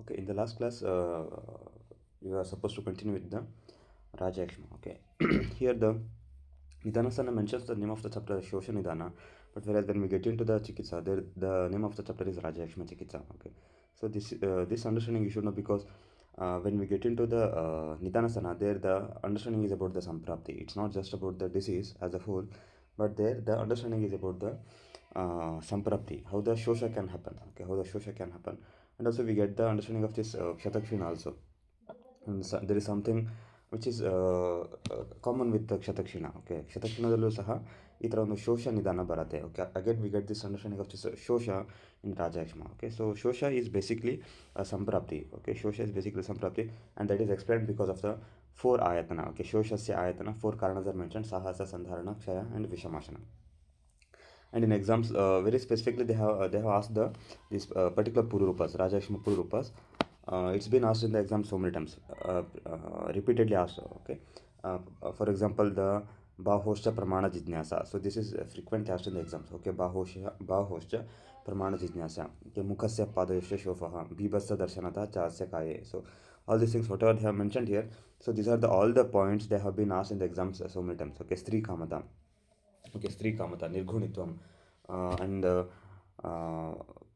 Okay, in the last class, we were supposed to continue with the Rajakshma. Okay, here the Nidhanasana mentions the name of the chapter as Shosha Nidhana, but whereas when we get into the Chikitsa, there the name of the chapter is Rajakshma Chikitsa. Okay, so this understanding you should know because when we get into the Nidhanasana, there the understanding is about the Samprapti. It's not just about the disease as a whole, but there the understanding is about the Samprapti, how the Shosha can happen. Okay, how the Shosha can happen, and also we get the understanding of this Kshatakshina also. And there is something which is common with kshatakshina okay ಕ್ಷತಕ್ಷಿಣದಲ್ಲೂ ಸಹ ಈ ಥರ ಒಂದು ಶೋಷ ನಿಧಾನ ಬರುತ್ತೆ okay again we get this understanding of this shosha in rajakshama okay so shosha is basically samprapti okay shosha is basically samprapti and that is explained because of the four ayatana okay ಶೋಷಸ್ಯ ayatana four karanas are mention sahasa sandharana kshaya and vishamashana. And in exams, very specifically, they have asked these particular Pururupas, Rajakshma Pururupas. It's been asked in the exam so many times, repeatedly asked. Okay, for example, the Bahoscha Pramana Jijnasa. So this is frequently asked in the exams. Okay, Bahoscha Pramana Jijnasa. Okay, Mukhasya Padayasya Shofaha, Bibasya Darshanata Chasya Kaye. So all these things, whatever they have mentioned here. So these are all the points they have been asked in the exams so many times. Okay, Stri Kamata. Okay, Stri Kamata, Nirgunitvam, and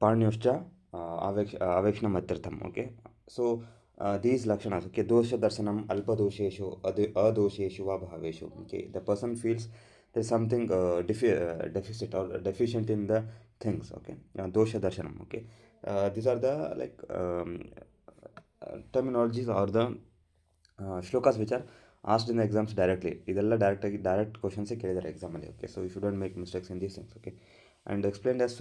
Parnyoscha, Avekshna Matirtham. Okay, so these lakshanas, okay, Dosha Darsanam, Alpa Dosheshu, Adosheshu, Bhaveshu. Okay, the person feels there's something deficit or deficient in the things. Okay, Dosha Darshanam. Okay, these are the like terminologies or the shlokas which are asked in the exams directly. ಇದೆಲ್ಲ direct ಕ್ವಶನ್ಸೇ ಕೇಳಿದ್ದಾರೆ ಎಕ್ಸಾಮಲ್ಲಿ. Okay, so you shouldn't make mistakes in these things. Okay, and explained as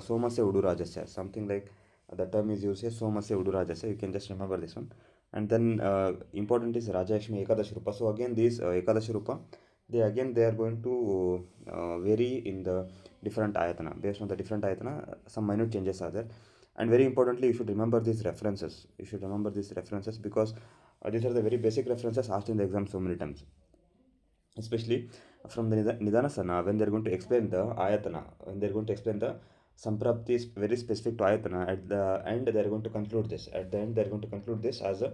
ಸೋಮಸ್ಯ ಉಡುರಾಜಸ್ಯ, something like the term is use a ಸೋಮಸ್ಯ ಉಡುರಾಜಸ್ಯ. You can just remember this one. And then important is ರಾಜಲಕ್ಷ್ಮಿ ಏಕಾದಶಿ ರೂಪ. ಸೊ ಅಗೇನ್ ದೀಸ್ ಏಕಾದಶಿ ರೂಪ they are going to vary in the different ayatana. Based on the different ayatana, some minute changes are there. And very importantly, you should remember these references. Because these are the very basic references asked in the exam so many times, especially from the Nidhanasana. When they are going to explain the ayatana, when they are going to explain the samprapti is very specific to ayatana, at the end they are going to conclude this as a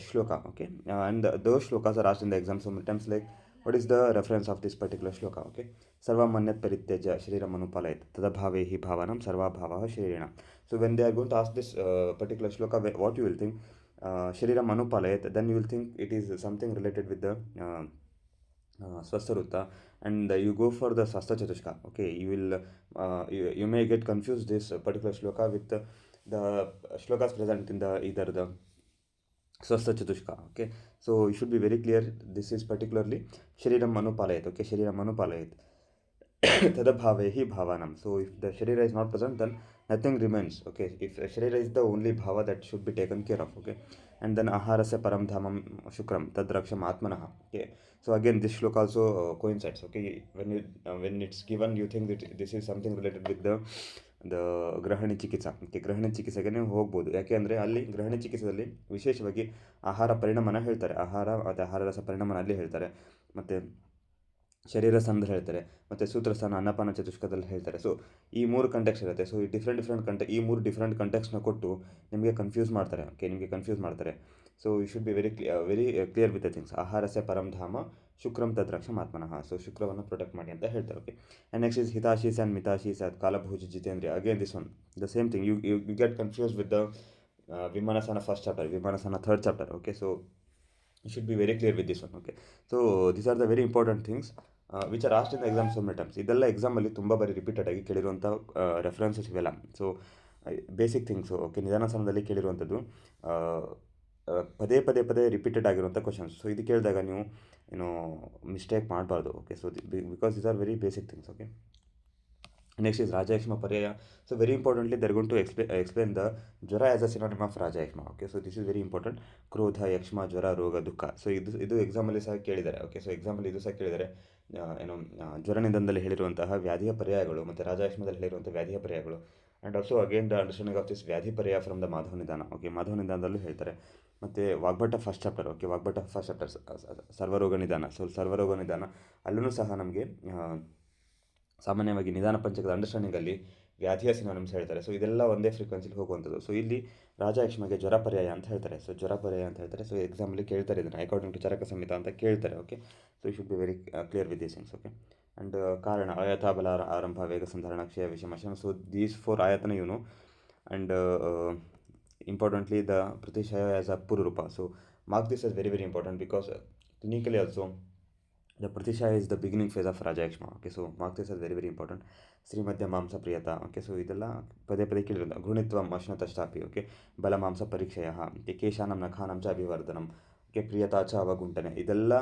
shloka. Okay, and those shlokas are asked in the exam so many times, like what is the reference of this particular shloka. Okay, sarva manyat parityaja shriram anupalayat tadabhavehi bhavanam sarva bhavaha shririna. So when they are going to ask this particular shloka, what you will think, shriram anupalayat, then you will think it is something related with the Swastharutta, and you go for the Swastha Chatushka. Okay, you may get confused this particular shloka with the shlokas present in the either the Swastha Chatushka. Okay, so you should be very clear. This is particularly Shariram Manupalayat. Okay, Shariram Manupalayat. Tadabhavehi Bhavanam. So if the Sharira is not present, then nothing remains. Okay, if Sharira is the only Bhava that should be taken care of. Okay, and then Aharasya Param Dhamam Shukram Tadraksham Atmanaha. Okay, so again this shloka also coincides. Okay, when it's given, you think that this is something related with the ಗ್ರಹಣಿ ಚಿಕಿತ್ಸಾ. Okay, ಗ್ರಹಣಿ ಚಿಕಿತ್ಸೆಗೆ ನೀವು ಹೋಗ್ಬೋದು. ಯಾಕೆ ಅಂದರೆ ಅಲ್ಲಿ ಗ್ರಹಣಿ ಚಿಕಿತ್ಸೆಯಲ್ಲಿ ವಿಶೇಷವಾಗಿ ಆಹಾರ ಪರಿಣಾಮನ ಹೇಳ್ತಾರೆ. ಆಹಾರ ಮತ್ತು ಆಹಾರ ರಸ ಪರಿಣಾಮನ ಅಲ್ಲಿ ಹೇಳ್ತಾರೆ. ಮತ್ತು ಶರೀರ ಸಂದ್ರ ಹೇಳ್ತಾರೆ, ಮತ್ತು ಸೂತ್ರಸ್ಥಾನ ಅನ್ನಪಾನ ಚತುಷ್ಕದಲ್ಲಿ ಹೇಳ್ತಾರೆ. ಸೊ ಈ ಮೂರು ಕಂಟೆಕ್ಸ್ಟ್ ಇರುತ್ತೆ. ಸೊ ಈ ಈ ಮೂರು ಡಿಫ್ರೆಂಟ್ ಕಂಟೆಕ್ಸ್ನ ಕೊಟ್ಟು ನಿಮಗೆ ಕನ್ಫ್ಯೂಸ್ ಮಾಡ್ತಾರೆ. So you should be very clear with the things. ಆಹಾರಸ್ಯ ಪರಂಧಾಮ ಶುಕ್ರಂ ತದ್ರಕ್ಷಂ ಆತ್ಮನಃ. ಸೊ ಶುಕ್ರವನ್ನು ಪ್ರೊಟೆಕ್ಟ್ ಮಾಡಿ ಅಂತ ಹೇಳ್ತಾರೆ. ಓಕೆ, ಆ್ಯಂಡ್ ನೆಕ್ಸ್ಟ್ ಇಸ್ ಹಿತಾಶೀಸ್ ಆ್ಯಂಡ್ ಮಿತಾಶೀಸ್ ಆ್ಯಂಡ್ ಕಾಲಭೋಜ ಜಿತೇಂದ್ರಿಯ. Again this one the same thing. You get confuse with the Vimanasthana first chapter, Vimanasthana third chapter. Okay, so you should be very clear with this one. Okay, so these are the very important things which are asked in the exam so many times. ಇದೆಲ್ಲ ಎಕ್ಸಾಮಲ್ಲಿ ತುಂಬ ಬಾರಿ repeated ಆಗಿ ಕೇಳಿರುವಂಥ references ಇವೆಲ್ಲ. So basic things. Okay, ನಿಧಾನಸನದಲ್ಲಿ ಕೇಳಿರುವಂಥದ್ದು ಪದೇ repeated ಆಗಿರುವಂಥ questions. So ಇದು ಕೇಳಿದಾಗ ನೀವು ಮಿಸ್ಟೇಕ್ ಮಾಡಬಾರ್ದು. Okay, so because these are very basic things. Okay, next is Rajakshma Paraya. So very importantly, they're going to explain the Jwara as a synonym of Rajakshma. Okay, so this is very important. Krodha, Yakshma, Jwara, Roga, Dukha. So ಇದು ಎಕ್ಸಾಮಲ್ಲಿ ಸಹ ಕೇಳಿದ್ದಾರೆ. Okay, so ಎಕ್ಸಾಮಲ್ಲಿ ಇದು ಸಹ ಕೇಳಿದ್ದಾರೆ. ಜ್ವರ ನಿಧನದಲ್ಲಿ ಹೇಳಿರುವಂತಹ ವ್ಯಾಧಿಯ ಪರ್ಯಾಯಗಳು ಮತ್ತು ರಾಜಾಕ್ಷಮದಲ್ಲಿ ಹೇಳಿರುವಂಥ ವ್ಯಾಧಿಯ ಪರ್ಯಾಯಗಳು. And also again the understanding of this vyadhi paryaya from the Madhava ನಿಧಾನ. ಓಕೆ, ಮಾಧವ ನಿಧಾನದಲ್ಲೂ ಹೇಳ್ತಾರೆ. ಮತ್ತು Vagbhata first chapter. Okay, Vagbhata first chapter Sarvaroga Nidana. So ಸರ್ವರೋಗ ನಿಧಾನ ಅಲ್ಲೂ ಸಹ ನಮಗೆ ಸಾಮಾನ್ಯವಾಗಿ ನಿಧಾನ ಪಂಚಕದ ಅಂಡರ್ಸ್ಟ್ಯಾಂಡಿಂಗಲ್ಲಿ ವ್ಯಾಧಿಯ ಸಿನೋನಿಮ್ಸ್ ಹೇಳ್ತಾರೆ. ಸೊ ಇದೆಲ್ಲ ಒಂದೇ ಫ್ರೀಕ್ವೆನ್ಸಿಲಿ ಹೋಗುವಂಥದ್ದು. ಸೊ ಇಲ್ಲಿ ರಾಜಯಕ್ಷ್ಮಗೆ ಜ್ವರ ಪರ್ಯಾಯ ಅಂತ ಹೇಳ್ತಾರೆ. ಸೊ ಜ್ವರ ಪರ್ಯಾಯ ಅಂತ ಹೇಳ್ತಾರೆ. ಸೊ ಎಕ್ಸಾಮಲ್ಲಿ ಕೇಳ್ತಾರೆ ಇದನ್ನು ಅಕಾರ್ಡಿಂಗ್ ಟು ಚರಕ ಸಂಹಿತ ಅಂತ ಕೇಳ್ತಾರೆ. Okay, so you should be very clear with these things. Okay, and ಕಾರಣ ಆಯತ ಬಲ ಆರಂಭ ವೇಗ ಸಂಧಾರಣ ಕ್ಷಯ ವಿಷಮ. ಸೊ ದೀಸ್ ಫೋರ್ ಆಯತನ ಇವನು and importantly the pratishyaya as a pururupa. So mark this as very very important because clinically also the pratishyaya is the beginning phase of rajayakshma. Okay, so mark this as very very important. ಶ್ರೀಮಧ್ಯ ಮಾಂಸ ಪ್ರಿಯತ. Okay, so ಇದೆಲ್ಲ ಪದೇ ಪದೇ ಕೇಳಿರೋದು. ಗೃಣಿತ್ವಂ ಅಶ್ನತಶ್ಚಾಪಿ. Okay, ಬಲಮಾಂಸ ಪರೀಕ್ಷಯ. Okay, ಕೇಶಾನಂ ನಖಾನಂ ಚ ಅಭಿವರ್ಧನಂ. Okay, ಪ್ರಿಯತಾ ಚ ಅವಗುಂಟನೆ. ಇದೆಲ್ಲ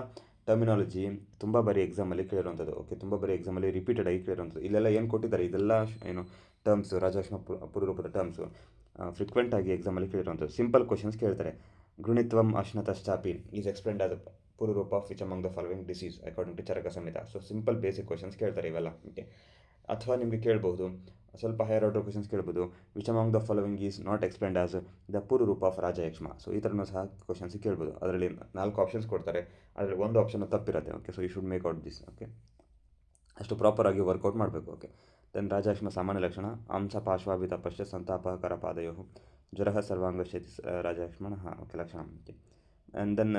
terminology ತುಂಬ ಬಾರಿ ಎಕ್ಸಾಮಲ್ಲಿ ಕೇಳಿರುವಂಥದ್ದು. ಓಕೆ, ತುಂಬ ಬಾರಿ ಎಕ್ಸಾಮಲ್ಲಿ ರಿಪೀಟೆಡ್ ಆಗಿ ಕೇಳಿರುವಂಥದ್ದು. ಇಲ್ಲೆಲ್ಲ ಏನು ಕೊಟ್ಟಿದ್ದಾರೆ ಇದೆಲ್ಲ ಏನು ಟರ್ಮ್ಸು, ರಾಜಯಕ್ಷ್ಮ ಪುರುರೂಪದ ಟರ್ಮ್ಸು ಫ್ರೀಕ್ವೆಂಟ್ ಆಗಿ ಎಕ್ಸಾಮಲ್ಲಿ ಕೇಳಿರುವಂಥದ್ದು. ಸಿಂಪಲ್ ಕ್ವಶನ್ಸ್ ಕೇಳ್ತಾರೆ. ಗೃಣಿತ್ವಂ ಅಶ್ನತಶ್ಚಾಪಿ is explained as purvarupa of which among the following disease according to Charaka Samhita. So simple basic questions ಕೇಳ್ತಾರೆ ಇವೆಲ್ಲ. ಓಕೆ, ಅಥವಾ ನಿಮಗೆ ಕೇಳ್ಬೋದು ಸ್ವಲ್ಪ ಹೈಯರ್ ಆರ್ಡರ್ ಕ್ವಶನ್ಸ್ ಕೇಳ್ಬೋದು. Which among the following is not explained as the purvarupa of rajayakshma. So ಈ ಥರನೂ ಸಹ ಕ್ವಶನ್ಸ್ ಕೇಳ್ಬೋದು. ಅದರಲ್ಲಿ 4 ಆಪ್ಷನ್ಸ್ ಕೊಡ್ತಾರೆ, ಅದರಲ್ಲಿ ಒಂದು ಆಪ್ಷನ್ ತಪ್ಪಿರುತ್ತೆ. Okay, so you should make out this. Okay, ಅಷ್ಟು ಪ್ರಾಪರಾಗಿ ವರ್ಕೌಟ್ ಮಾಡಬೇಕು. ಓಕೆ, ದೆನ್ ರಾಜಯಕ್ಷ್ಮ ಸಾಮಾನ್ಯ ಲಕ್ಷಣ ಅಂಶ ಪಾರ್ಶ್ವಾಭಿತ ಪಶ್ಚಾತ್ ಸಂತಾಪಕರ ಪಾದಯೋ ಜ್ವರ ಸರ್ವಾಂಗಶೇತಿ ರಾಜಯಕ್ಷ್ಮಣ. Okay, lakshana. Okay, and then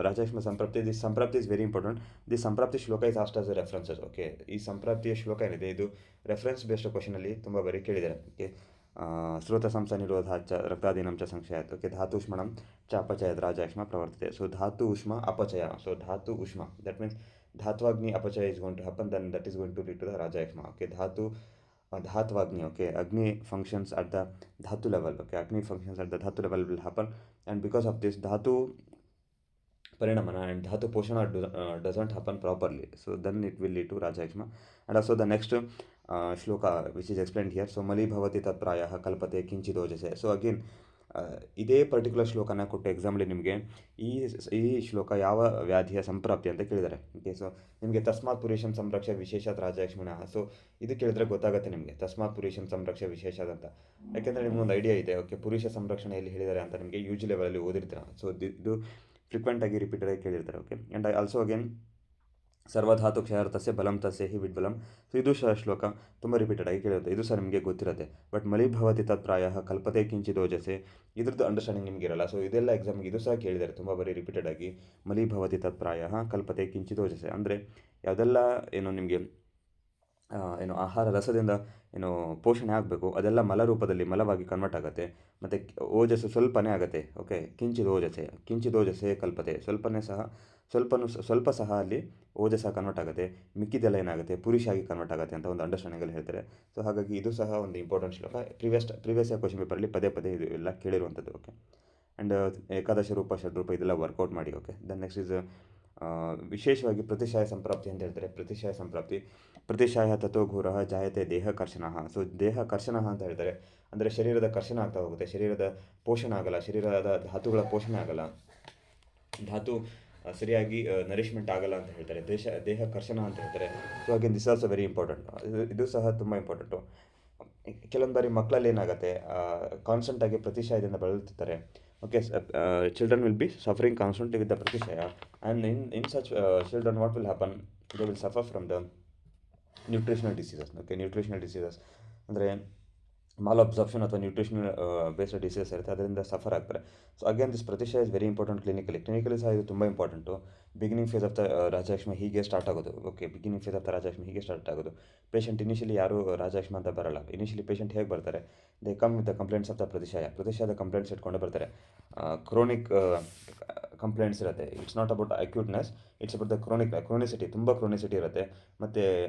rajayakshma samprapti. This samprapti is very important. This samprapti shloka is asked as a references. Okay, ಈ ಸಂಪ್ರಾಪ್ತಿಯ ಶ್ಲೋಕ ಏನಿದೆ ಇದು ರೆಫರೆನ್ಸ್ ಬೇಸ್ಡ್ ಕ್ವಶನಲ್ಲಿ ತುಂಬ ಬಾರಿ ಕೇಳಿದ್ದಾರೆ. ಓಕೆ, ಸ್ರೋತ ಸಂಸ ನಿರೋಧ ಚ ರಕ್ತಾದೀನಂ ಚ ಸಂಶಯಾತ್. ಓಕೆ, ಧಾತುಷ್ಮಣಂ ಚ ಅಪಚಯದ ರಾಜಯಕ್ಷ್ಮ ಪ್ರವರ್ತತೆ. So dhatu ಉಷ್ಮ apachaya. So dhatu ushma that means dhatvagni apachaya is going to happen, then that is going to lead to the rajayakshma. Okay, dhatvagni. Okay, agni functions at the dhatu level. Okay, agni functions at the dhatu level will happen, and because of this dhatu parinamana and dhatu poshana doesn't happen properly. So then it will lead to rajayakshma. And also the next shloka which is explained here. So ಮಲಿ ಭವತಿ ತತ್ಪ್ರಾಯ ಕಲ್ಪತೆ ಕಿಂಚಿದೋಜಸೆ. So again ಇದೇ particular ಶ್ಲೋಕನ ಕೊಟ್ಟು ಎಕ್ಸಾಮ್ಲಿ ನಿಮಗೆ ಈ ಶ್ಲೋಕ ಯಾವ ವ್ಯಾಧಿಯ ಸಂಪ್ರಾಪ್ತಿ ಅಂತ ಕೇಳಿದ್ದಾರೆ. Okay, so ನಿಮಗೆ ತಸ್ಮಾತ್ ಪುರುಷಂ ಸಂರಕ್ಷ ವಿಶೇಷಾತ್ ರಾಜಯಕ್ಷ್ಮಣ. ಸೊ ಇದು ಕೇಳಿದ್ರೆ ಗೊತ್ತಾಗುತ್ತೆ ನಿಮಗೆ ತಸ್ಮಾತ್ ಪುರುಷಂ ಸಂರಕ್ಷ ವಿಶೇಷಾತ್ ಅಂತ. ಯಾಕೆಂದರೆ ನಿಮ್ಗೊಂದು ಐಡಿಯಾ ಇದೆ. ಓಕೆ, ಪುರುಷ ಸಂರಕ್ಷಣೆಯಲ್ಲಿ ಹೇಳಿದ್ದಾರೆ ಅಂತ ನಿಮಗೆ ಯೂಜ್ ಲೆವೆಲಲ್ಲಿ ಓದಿರ್ತೀರ. ಸೊ ಇದು ಫ್ರೀಕ್ವೆಂಟಾಗಿ ರಿಪೀಟೆಡಾಗಿ ಕೇಳಿರ್ತಾರೆ. ಓಕೆ, ಆ್ಯಂಡ್ ಆಲ್ಸೋ ಅಗೇನ್ ಸರ್ವಧಾತು ಕ್ಷಯಾರ್ಥಸ್ಯ ಬಲಂ ತಸ್ಯ ಹಿ ವಿಡ್ಬಲಂ. ಸೊ ಇದು ಸಹ ಶ್ಲೋಕ ತುಂಬ ರಿಪೀಟೆಡಾಗಿ ಕೇಳಿರುತ್ತೆ. ಇದು ಸಹ ನಿಮಗೆ ಗೊತ್ತಿರುತ್ತೆ. ಬಟ್ ಮಲಿಭವತಿ ತತ್ಪ್ರಾಯ ಕಲ್ಪತೆ ಕಿಂಚಿದೋಜಸೆ ಇದ್ರದ್ದು ಅಂಡರ್ಸ್ಟ್ಯಾಂಡಿಂಗ್ ನಿಮಗೆ ಇರಲ್ಲ. ಸೊ ಇದೆಲ್ಲ ಎಕ್ಸಾಮಿಗೆ ಇದು ಸಹ ಕೇಳಿದ್ದಾರೆ ತುಂಬ ಬಾರಿ ರಿಪೀಟೆಡಾಗಿ. ಮಲಿಭವತಿ ತತ್ಪ್ರಾಯ ಕಲ್ಪತೆ ಕಿಂಚಿದೋಜಸೆ ಅಂದರೆ ಯಾವುದೆಲ್ಲ ಏನು ನಿಮಗೆ ಏನು ಆಹಾರ ರಸದಿಂದ ಏನು ಪೋಷಣೆ ಆಗಬೇಕು ಅದೆಲ್ಲ ಮಲ ರೂಪದಲ್ಲಿ ಮಲವಾಗಿ ಕನ್ವರ್ಟ್ ಆಗುತ್ತೆ. ಮತ್ತು ಓಜಸ್ಸು ಸ್ವಲ್ಪನೇ ಆಗುತ್ತೆ. ಓಕೆ, ಕಿಂಚಿದೋಜಸೆ ಕಲ್ಪತೆ ಸ್ವಲ್ಪ ಸಹ ಅಲ್ಲಿ ಓಜಸ್ಸ ಕನ್ವರ್ಟ್ ಆಗುತ್ತೆ. ಮಿಕ್ಕಿದೆಲ್ಲ ಏನಾಗುತ್ತೆ ಪುರುಷಾಗಿ ಕನ್ವರ್ಟ್ ಆಗುತ್ತೆ ಅಂತ ಒಂದು ಅಂಡರ್ಸ್ಟ್ಯಾಂಡಿಂಗಲ್ಲಿ ಹೇಳ್ತಾರೆ. ಸೊ ಹಾಗಾಗಿ ಇದು ಸಹ ಒಂದು ಇಂಪಾರ್ಟೆಂಟ್ ಶ್ಲೋಕ. ಪ್ರೀವಿಯಸ್ ಕ್ವಶನ್ ಪೇಪರಲ್ಲಿ ಪದೇ ಪದೇ ಇದು ಎಲ್ಲ ಕೇಳಿರುವಂಥದ್ದು. ಓಕೆ, ಆ್ಯಂಡ್ ಏಕಾದಶ ರೂಪ ಷಡ್ರೂಪ ಇದೆಲ್ಲ ವರ್ಕೌಟ್ ಮಾಡಿ. ಓಕೆ, ದೆನ್ ನೆಕ್ಸ್ಟ್ ಇಸ್ ವಿಶೇಷವಾಗಿ ಪ್ರತಿಶಾಯ ಸಂಪ್ರಾಪ್ತಿ ಅಂತ ಹೇಳ್ತಾರೆ. ಪ್ರತಿಶಾಯ ಸಂಪ್ರಾಪ್ತಿ ಪ್ರತಿಶಾಯ ತಥೋ ಘೋರ ಜಾಯತೆ ದೇಹ ಕರ್ಷಣ. ಸೊ ದೇಹ ಕರ್ಷಣ ಅಂತ ಹೇಳ್ತಾರೆ ಅಂದರೆ ಶರೀರದ ಕರ್ಷಣ ಆಗ್ತಾ ಹೋಗುತ್ತೆ. ಶರೀರದ ಪೋಷಣೆ ಆಗಲ್ಲ, ಶರೀರದ ಧಾತುಗಳ ಪೋಷಣೆ ಆಗಲ್ಲ, ಧಾತು ಸರಿಯಾಗಿ ನರಿಶ್ಮೆಂಟ್ ಆಗಲ್ಲ ಅಂತ ಹೇಳ್ತಾರೆ. ದೇಹ ಕರ್ಷಣ ಅಂತ ಹೇಳ್ತಾರೆ. So again this also very important. ಇದು ಸಹ ತುಂಬ ಇಂಪಾರ್ಟೆಂಟು. ಕೆಲವೊಂದು ಬಾರಿ ಮಕ್ಕಳಲ್ಲಿ ಏನಾಗುತ್ತೆ ಕಾನ್ಸ್ಟೆಂಟಾಗಿ ಪ್ರತಿಶಾಯದಿಂದ ಬಳಲುತ್ತಿರ್ತಾರೆ. Okay, children will be suffering constantly with the pratishaya, and in such children what will happen, they will suffer from the nutritional diseases. Okay, nutritional diseases ಅಂದರೆ ಮಾಲ್ ಅಬ್ಸಾರ್ಪ್ಷನ್ ಅಥವಾ ನ್ಯೂಟ್ರಿಷನಲ್ ಬೇಸ್ಡ್ ಡಿಸೀಸಸ್ ಇರುತ್ತೆ, ಅದರಿಂದ ಸಫರ್ ಆಗ್ತಾರೆ. So again this pratishaya is very important clinically ಸಹ ಇದು ತುಂಬ important. Beginning phase of the rajayakshma ಹೀಗೆ start ಆಗೋದು. Okay, beginning phase of the rajayakshma ಹೀಗೆ ಸ್ಟಾರ್ಟ್ ಆಗೋದು. ಪೇಷಂಟ್ ಇನಿಷಿಯಲಿ ಯಾರು ರಾಜಯಕ್ಷ್ಮ ಅಂತ ಬರಲ್ಲ. ಇನಿಷಿಯಲಿ ಪೇಷಂಟ್ ಹೇಗೆ ಬರ್ತಾರೆ, they come with the complaints of the ಪ್ರತಿಶಯದ ಕಂಪ್ಲೇಂಟ್ಸ್ ಇಟ್ಕೊಂಡು ಬರ್ತಾರೆ. ಕ್ರೋನಿಕ್ ಕಂಪ್ಲೇಂಟ್ಸ್ ಇರುತ್ತೆ. It's not about acuteness, it's about the chronicity. ತುಂಬ ಕ್ರೋನಿಸಿಟಿ ಇರುತ್ತೆ. ಮತ್ತು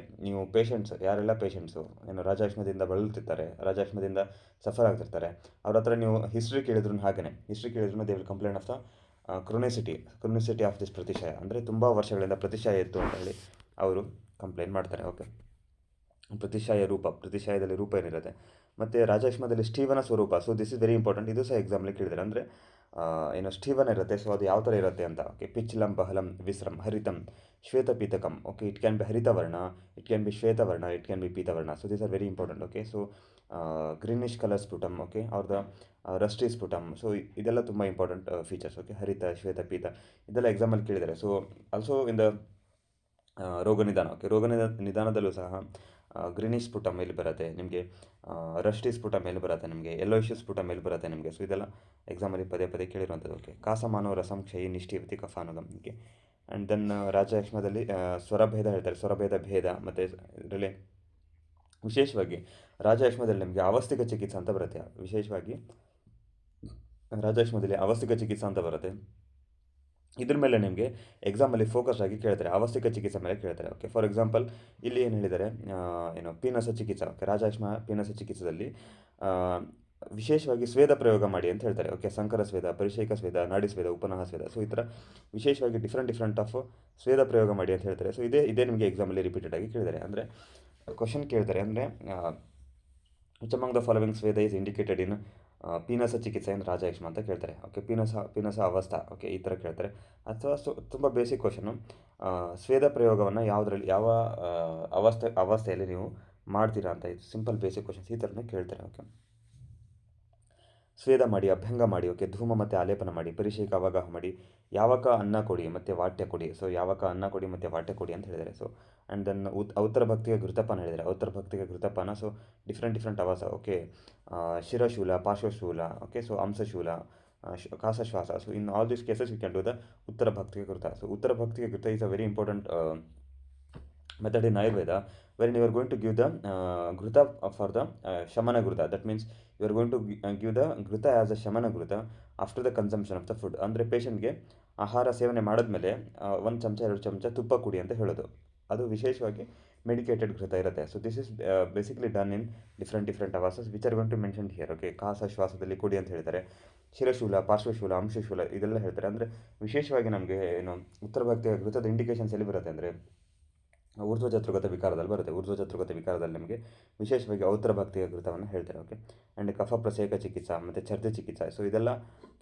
ನೀವು ಪೇಷಂಟ್ಸ್ ಯಾರೆಲ್ಲ ಪೇಷಂಟ್ಸು ಏನು ರಾಜಯಕ್ಷ್ಮದಿಂದ ಬಳಲುತ್ತಿರ್ತಾರೆ, ರಾಜಯಕ್ಷ್ಮದಿಂದ ಸಫರ್ ಆಗ್ತಿರ್ತಾರೆ, ಅವ್ರ ಹತ್ರ ನೀವು ಹಿಸ್ಟ್ರಿ ಕೇಳಿದ್ರು they will complaint of the chronicity of this pratishaya. ಅಂದರೆ ತುಂಬ ವರ್ಷಗಳಿಂದ ಪ್ರತಿಶಯ ಇತ್ತು ಅಂತ ಹೇಳಿ ಅವರು ಕಂಪ್ಲೇಂಟ್ ಮಾಡ್ತಾರೆ. ಓಕೆ, ಪ್ರತಿಶಯದಲ್ಲಿ ರೂಪ ಏನಿರುತ್ತೆ. ಮತ್ತು ರಾಜಯಕ್ಷ್ಮದಲ್ಲಿ ಸ್ಟೀವನ ಸ್ವರೂಪ. So this is very important. ಇದು ಸಹ ಎಕ್ಸಾಮ್ಲಿ ಕೇಳಿದ್ದಾರೆ. ಅಂದರೆ ಏನು ಸ್ಟೀವನ್ ಇರುತ್ತೆ. ಸೊ ಅದು ಯಾವ ಥರ ಇರುತ್ತೆ ಅಂತ. ಓಕೆ, ಪಿಚ್ಲಂ ಬಹಲಂ ವಿಸ್ರಂ ಹರಿತಂ ಶ್ವೇತಪೀತಕಂ. Okay, it can be haritavarna, it can be shvetavarna, it can be pitavarna. So these are very important. Okay, so greenish colour sputum. Okay, ಅವ್ರದ್ದು ರಸ್ಟಿ ಸ್ಫುಟಮ್. ಸೊ ಇದೆಲ್ಲ ತುಂಬ ಇಂಪಾರ್ಟೆಂಟ್ ಫೀಚರ್ಸ್. ಓಕೆ, ಹರಿತ ಶ್ವೇತ ಪೀತ ಇದೆಲ್ಲ ಎಕ್ಸಾಮಲ್ಲಿ ಕೇಳಿದ್ದಾರೆ. ಸೊ ಆಲ್ಸೋ ಇನ್ ದ ರೋಗ ನಿಧಾನ. Okay, ರೋಗ ನಿಧಾನದಲ್ಲೂ ಸಹ ಗ್ರೀನಿಶ್ ಸ್ಫುಟ ಮೇಲೆ ಬರುತ್ತೆ ನಿಮಗೆ, ರಸ್ಟಿ ಸ್ಫುಟ ಮೇಲೆ ಬರುತ್ತೆ ನಿಮಗೆ, ಯೆಲ್ಲೋಯಿಶ್ ಸ್ಫುಟ ಮೇಲೆ ಬರುತ್ತೆ ನಿಮಗೆ. ಸೊ ಇದೆಲ್ಲ ಎಕ್ಸಾಮಲ್ಲಿ ಪದೇ ಪದೇ ಕೇಳಿರುವಂಥದ್ದು. ಓಕೆ, ಕಾಸಮಾನೋ ರಸಂ ಕ್ಷಯಿ ನಿಷ್ಠೀವತಿ ಕಫಾನುಗಮ್. ಓಕೆ, ಆ್ಯಂಡ್ ದೆನ್ ರಾಜಯಕ್ಷ್ಮದಲ್ಲಿ ಸ್ವರಭೇದ ಹೇಳ್ತಾರೆ, ಸ್ವರಭೇದ ಭೇದ, ಮತ್ತು ಇದರಲ್ಲಿ ವಿಶೇಷವಾಗಿ ರಾಜಯಕ್ಷ್ಮದಲ್ಲಿ ನಿಮಗೆ ಆವಸ್ತಿಕ ಚಿಕಿತ್ಸೆ ಅಂತ ಬರುತ್ತೆ. ವಿಶೇಷವಾಗಿ ರಾಜಯಕ್ಷ್ಮದಲ್ಲಿ ಆವಸ್ತಿಕ ಚಿಕಿತ್ಸೆ ಅಂತ ಬರುತ್ತೆ. ಇದ್ರ ಮೇಲೆ ನಿಮಗೆ ಎಕ್ಸಾಮಲ್ಲಿ ಫೋಕಸ್ ಆಗಿ ಕೇಳ್ತಾರೆ, ಆವಸ್ತಿಕ ಚಿಕಿತ್ಸೆ ಮೇಲೆ ಕೇಳ್ತಾರೆ. ಓಕೆ, ಫಾರ್ ಎಕ್ಸಾಂಪಲ್ ಇಲ್ಲಿ ಏನು ಹೇಳಿದ್ದಾರೆ, ಏನು ಪೀನಸ ಚಿಕಿತ್ಸೆ. ಓಕೆ, ರಾಜಯಕ್ಷ್ಮ ಪೀನಸ ಚಿಕಿತ್ಸೆಯಲ್ಲಿ ವಿಶೇಷವಾಗಿ ಸ್ವೇದ ಪ್ರಯೋಗ ಮಾಡಿ ಅಂತ ಹೇಳ್ತಾರೆ. ಓಕೆ, ಸಂಕರ ಸ್ವೇದ, ಪರಿಶೇಕ ಸ್ವೇದ, ನಾಡಿ ಸ್ವೇದ, ಉಪನಹ ಸ್ವೇದ. ಸೊ ಈ ಥರ ವಿಶೇಷವಾಗಿ ಡಿಫ್ರೆಂಟ್ ಆಫ್ ಸ್ವೇದ ಪ್ರಯೋಗ ಮಾಡಿ ಅಂತ ಹೇಳ್ತಾರೆ. ಸೊ ಇದೇ ನಿಮಗೆ ಎಕ್ಸಾಮಲ್ಲಿ ರಿಪೀಟೆಡ್ ಆಗಿ ಕೇಳಿದ್ದಾರೆ. ಅಂದರೆ ಕ್ವಶನ್ ಕೇಳ್ತಾರೆ, ಅಂದರೆ which among the following sweda is indicated in pinasa chikitse in ರಾಜಯಕ್ಷ್ಮ ಅಂತ ಕೇಳ್ತಾರೆ. ಓಕೆ, ಪೀನಸ ಅವಸ್ಥಾ. ಓಕೆ, ಈ ಥರ ಕೇಳ್ತಾರೆ. ಅಥವಾ ತುಂಬ ಬೇಸಿಕ್ ಕ್ವಶನು, ಸ್ವೇದ ಪ್ರಯೋಗವನ್ನು ಯಾವುದರಲ್ಲಿ, ಯಾವ ಅವಸ್ಥೆಯಲ್ಲಿ ನೀವು ಮಾಡ್ತೀರಾ ಅಂತ. ಇದು ಸಿಂಪಲ್ ಬೇಸಿಕ್ ಕ್ವಶನ್ಸ್ ಈ ಥರನೇ ಕೇಳ್ತಾರೆ. ಓಕೆ, ಸ್ವೇದ ಮಾಡಿ, ಅಭ್ಯಂಗ ಮಾಡಿ. ಓಕೆ, ಧೂಮ ಮತ್ತು ಆಲೇಪನ ಮಾಡಿ, ಪರಿಶೇಕ ಅವಗಾಹ ಮಾಡಿ, ಯಾವಕ ಅನ್ನ ಕೊಡಿ ಮತ್ತು ವಾಟ್ಯ ಕೊಡಿ. ಸೊ ಯಾವಕ ಅನ್ನ ಕೊಡಿ ಮತ್ತು ವಾಟ್ಯ ಕೊಡಿ ಅಂತ ಹೇಳಿದ್ದಾರೆ. ಸೊ ಆ್ಯಂಡ್ ದೆನ್ ಔತ್ತರ ಭಕ್ತಿಗೆ ಘೃತಪಾನ ಹೇಳಿದ್ದಾರೆ, ಔತ್ತರ ಭಕ್ತಿಗೆ ಘೃತಪಾನ. So different avasa. Okay, shirashula, parshvashula. Okay, so amshashula, kasashvasa. So in all these cases you can do the ಉತ್ತರ ಭಕ್ತಿಗೆ ಘೃತ. ಸೊ ಉತ್ತರ ಭಕ್ತಿಗೆ ghrita is a very important method in Ayurveda, wherein you are going to give the Ghruta for the Shamana Ghruta. That means you are going to give the Ghruta as a Shamana Ghruta after the consumption of the food. ಅಂದರೆ ಪೇಷಂಟ್ಗೆ ಆಹಾರ ಸೇವನೆ ಮಾಡಿದ್ಮೇಲೆ 1 ಚಮಚ 2 ಚಮಚ ತುಪ್ಪ ಕುಡಿ ಅಂತ ಹೇಳೋದು. ಅದು ವಿಶೇಷವಾಗಿ ಮೆಡಿಕೇಟೆಡ್ ಘೃತ ಇರುತ್ತೆ. So this is basically done in different avasas which are going to mention here. Okay, ಕಾಸ ಶ್ವಾಸದಲ್ಲಿ ಕುಡಿ ಅಂತ ಹೇಳ್ತಾರೆ, ಶಿರಶೂಲ, ಪಾರ್ಶ್ವಶೂಲ, ಅಂಶಶೂಲ ಇದೆಲ್ಲ ಹೇಳ್ತಾರೆ. ಅಂದರೆ ವಿಶೇಷವಾಗಿ ನಮಗೆ ಏನು ಉತ್ತರ ಭಕ್ತಿಯ ಘೃತದ ಇಂಡಿಕೇಶನ್ಸ್ ಎಲ್ಲಿ ಬರುತ್ತೆ ಅಂದರೆ ಊರ್ಧ್ವಜತೃಗತ ವಿಕಾರದಲ್ಲಿ ಬರುತ್ತೆ. ಊರ್ಧ್ವಜತೃಗತ ವಿಕಾರದಲ್ಲಿ ನಮಗೆ ವಿಶೇಷವಾಗಿ ಔತ್ತರ ಭಕ್ತಿಯ ಘೃತವನ್ನು ಹೇಳ್ತಾರೆ. ಓಕೆ, ಆ್ಯಂಡ್ ಕಫ ಪ್ರಸೇಕ ಚಿಕಿತ್ಸಾ ಮತ್ತು ಛರ್ದಿ ಚಿಕಿತ್ಸಾ. ಸೊ ಇದೆಲ್ಲ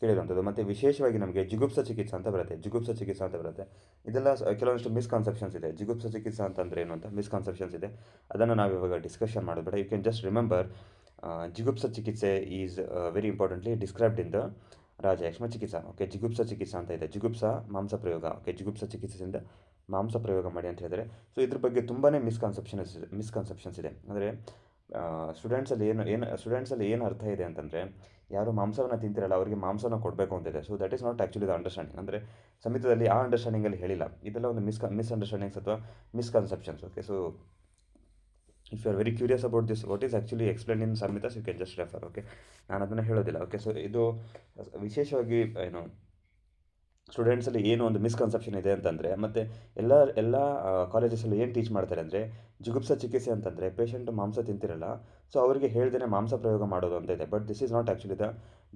ಕೇಳಿರುವಂಥದ್ದು. ಮತ್ತು ವಿಶೇಷವಾಗಿ ನಮಗೆ ಜಿಗುಪ್ಸ ಚಿಕಿತ್ಸಾ ಅಂತ ಬರುತ್ತೆ, ಜಿಗುಪ್ಸ ಚಿಕಿತ್ಸಾ ಅಂತ ಬರುತ್ತೆ. ಇದೆಲ್ಲ ಕೆಲವೊಂದಿಷ್ಟು ಮಿಸ್ಕನ್ಸೆಪ್ಷನ್ಸ್ ಇದೆ. ಜಿಗುಪ್ಸ ಚಿಕಿತ್ಸಾ ಅಂತಂದರೆ ಏನು ಅಂತ ಮಿಸ್ಕನ್ಸೆಪ್ಷನ್ಸ್ ಇದೆ, ಅದನ್ನು ನಾವು ಇವಾಗ ಡಿಸ್ಕಷನ್ ಮಾಡೋದು ಬೇಡ. You can just remember jigupsa chikitse is very importantly described in the rajayakshma ಚಿಕಿತ್ಸಾ. ಓಕೆ, ಜಿಗುಪ್ಸ ಚಿಕಿತ್ಸಾ ಅಂತ ಇದೆ, ಜಿಗುಪ್ಸ ಮಾಂಸ ಪ್ರಯೋಗ. ಓಕೆ, ಜಿಗುಪ್ಸ ಚಿಕಿತ್ಸೆಯಿಂದ ಮಾಂಸ ಪ್ರಯೋಗ ಮಾಡಿ ಅಂತ ಹೇಳಿದರೆ. ಸೊ ಇದ್ರ ಬಗ್ಗೆ ತುಂಬಾ ಮಿಸ್ಕನ್ಸೆಪ್ಷನ್ಸ್ ಇದೆ. ಅಂದರೆ ಸ್ಟೂಡೆಂಟ್ಸಲ್ಲಿ ಏನು ಅರ್ಥ ಇದೆ ಅಂತಂದರೆ, ಯಾರು ಮಾಂಸವನ್ನು ತಿಂತಿರಲ್ಲ ಅವರಿಗೆ ಮಾಂಸನ ಕೊಡಬೇಕು ಅಂತಿದೆ. So that is not actually the understanding. ಅಂದರೆ ಸಮಿತಿಯಲ್ಲಿ ಆ ಅಂಡರ್ಸ್ಟ್ಯಾಂಡಿಂಗಲ್ಲಿ ಹೇಳಿಲ್ಲ. ಇದೆಲ್ಲ ಒಂದು ಮಿಸ್ಅಂಡರ್ಸ್ಟ್ಯಾಂಡಿಂಗ್ಸ್ ಅಥವಾ misconceptions. Okay, so if you are very curious about this what is actually explain in samhitas you can just refer. Okay, ನಾನು ಅದನ್ನು ಹೇಳೋದಿಲ್ಲ. ಓಕೆ, ಸೊ ಇದು ವಿಶೇಷವಾಗಿ ಏನು ಸ್ಟೂಡೆಂಟ್ಸಲ್ಲಿ ಏನು ಒಂದು ಮಿಸ್ಕನ್ಸೆಪ್ಷನ್ ಇದೆ ಅಂತಂದರೆ, ಮತ್ತು ಎಲ್ಲ ಕಾಲೇಜಸಲ್ಲಿ ಏನು ಟೀಚ್ ಮಾಡ್ತಾರೆ ಅಂದರೆ, ಜಿಗುಪ್ಸ ಚಿಕಿತ್ಸೆ ಅಂತಂದರೆ ಪೇಷಂಟ್ ಮಾಂಸ ತಿಂತಿರಲ್ಲ, ಸೊ ಅವರಿಗೆ ಹೇಳ್ದೇ ಮಾಂಸ ಪ್ರಯೋಗ ಮಾಡೋದು ಅಂತ ಇದೆ. But this is not actually the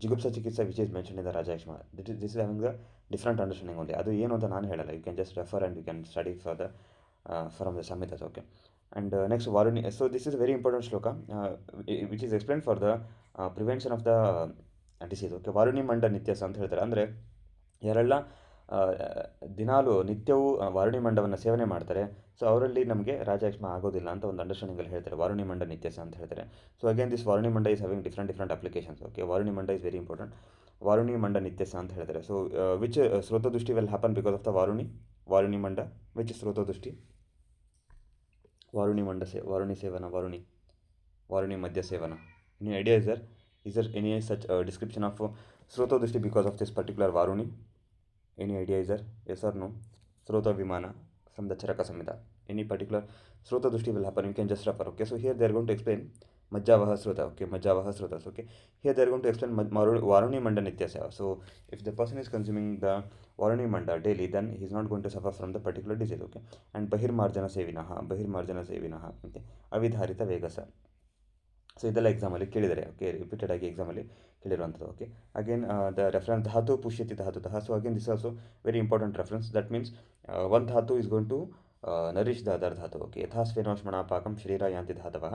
jigupsa chikitse which is mention in the rajayakshma. This is having the different understanding only. ಅದು ಏನು ಅಂತ ನಾನು ಹೇಳಲ್ಲ. You can just refer and you can study from the samhitas. Okay, and next varuni. So this is very important shloka which is explain for the prevention of the disease. Okay, ವಾರುಣಿ ಮಂಡ ನಿತ್ಯಸ ಅಂತ ಹೇಳ್ತಾರೆ. ಅಂದರೆ ಯಾರೆಲ್ಲ ದಿನಾಲು ನಿತ್ಯವೂ ವಾರುಣಿ ಮಂಡವನ್ನು ಸೇವನೆ ಮಾಡ್ತಾರೆ, ಸೊ ಅವರಲ್ಲಿ ನಮಗೆ ರಾಜಯಕ್ಷ್ಮ ಆಗೋದಿಲ್ಲ ಅಂತ ಒಂದು ಅಂಡರ್ಸ್ಟ್ಯಾಂಡಿಂಗಲ್ಲಿ ಹೇಳ್ತಾರೆ. ವಾರುಣಿ ಮಂಡ ನಿತ್ಯಸ ಅಂತ ಹೇಳ್ತಾರೆ. So again this varuni manda is having different applications. Okay, ವಾರುಣಿ manda is very important. ವಾರುಣಿ ಮಂಡ ನಿತ್ಯಸ ಅಂತ ಹೇಳ್ತಾರೆ. So which srotodushti will happen because of the varuni manda which srotodushti. Varuni manda varuni sevana, varuni madhya sevana. Any idea is there any such description of srotodushti because of this particular varuni? Any idea is there? Yes or no? Srota Vimana from the Charaka Samhita. Any particular Srota Dushti will happen, you can just refer. Okay, so here they are going to explain Majjavaha Srota. Okay, Majjavaha Srotas. Okay, here they are going to explain Varuni Manda Nityasya. So if the person is consuming the Varuni Manda daily, then he is not going to suffer from the particular disease. Okay, and Bahirmarjana Sevinaha. Okay, Avidharita Vegasa. So ಇದೆಲ್ಲ ಎಕ್ಸಾಮಲ್ಲಿ ಕೇಳಿದ್ದಾರೆ. Okay, repeated ಆಗಿ ಎಕ್ಸಾಮಲ್ಲಿ ಕೇಳಿರುವಂಥದ್ದು. Okay, again the reference ಧಾತು ಪುಷ್ಯತಿ ಧಾತುತಃ. So again this also very important reference. That means one dhatu is going to nourish the other dhatu. Okay, ಯಥಾಸ್ವೇನೋಷ್ಮಣ ಪಾಕಂ ಶರೀರ ಯಾಂತಿ ಧಾತವಃ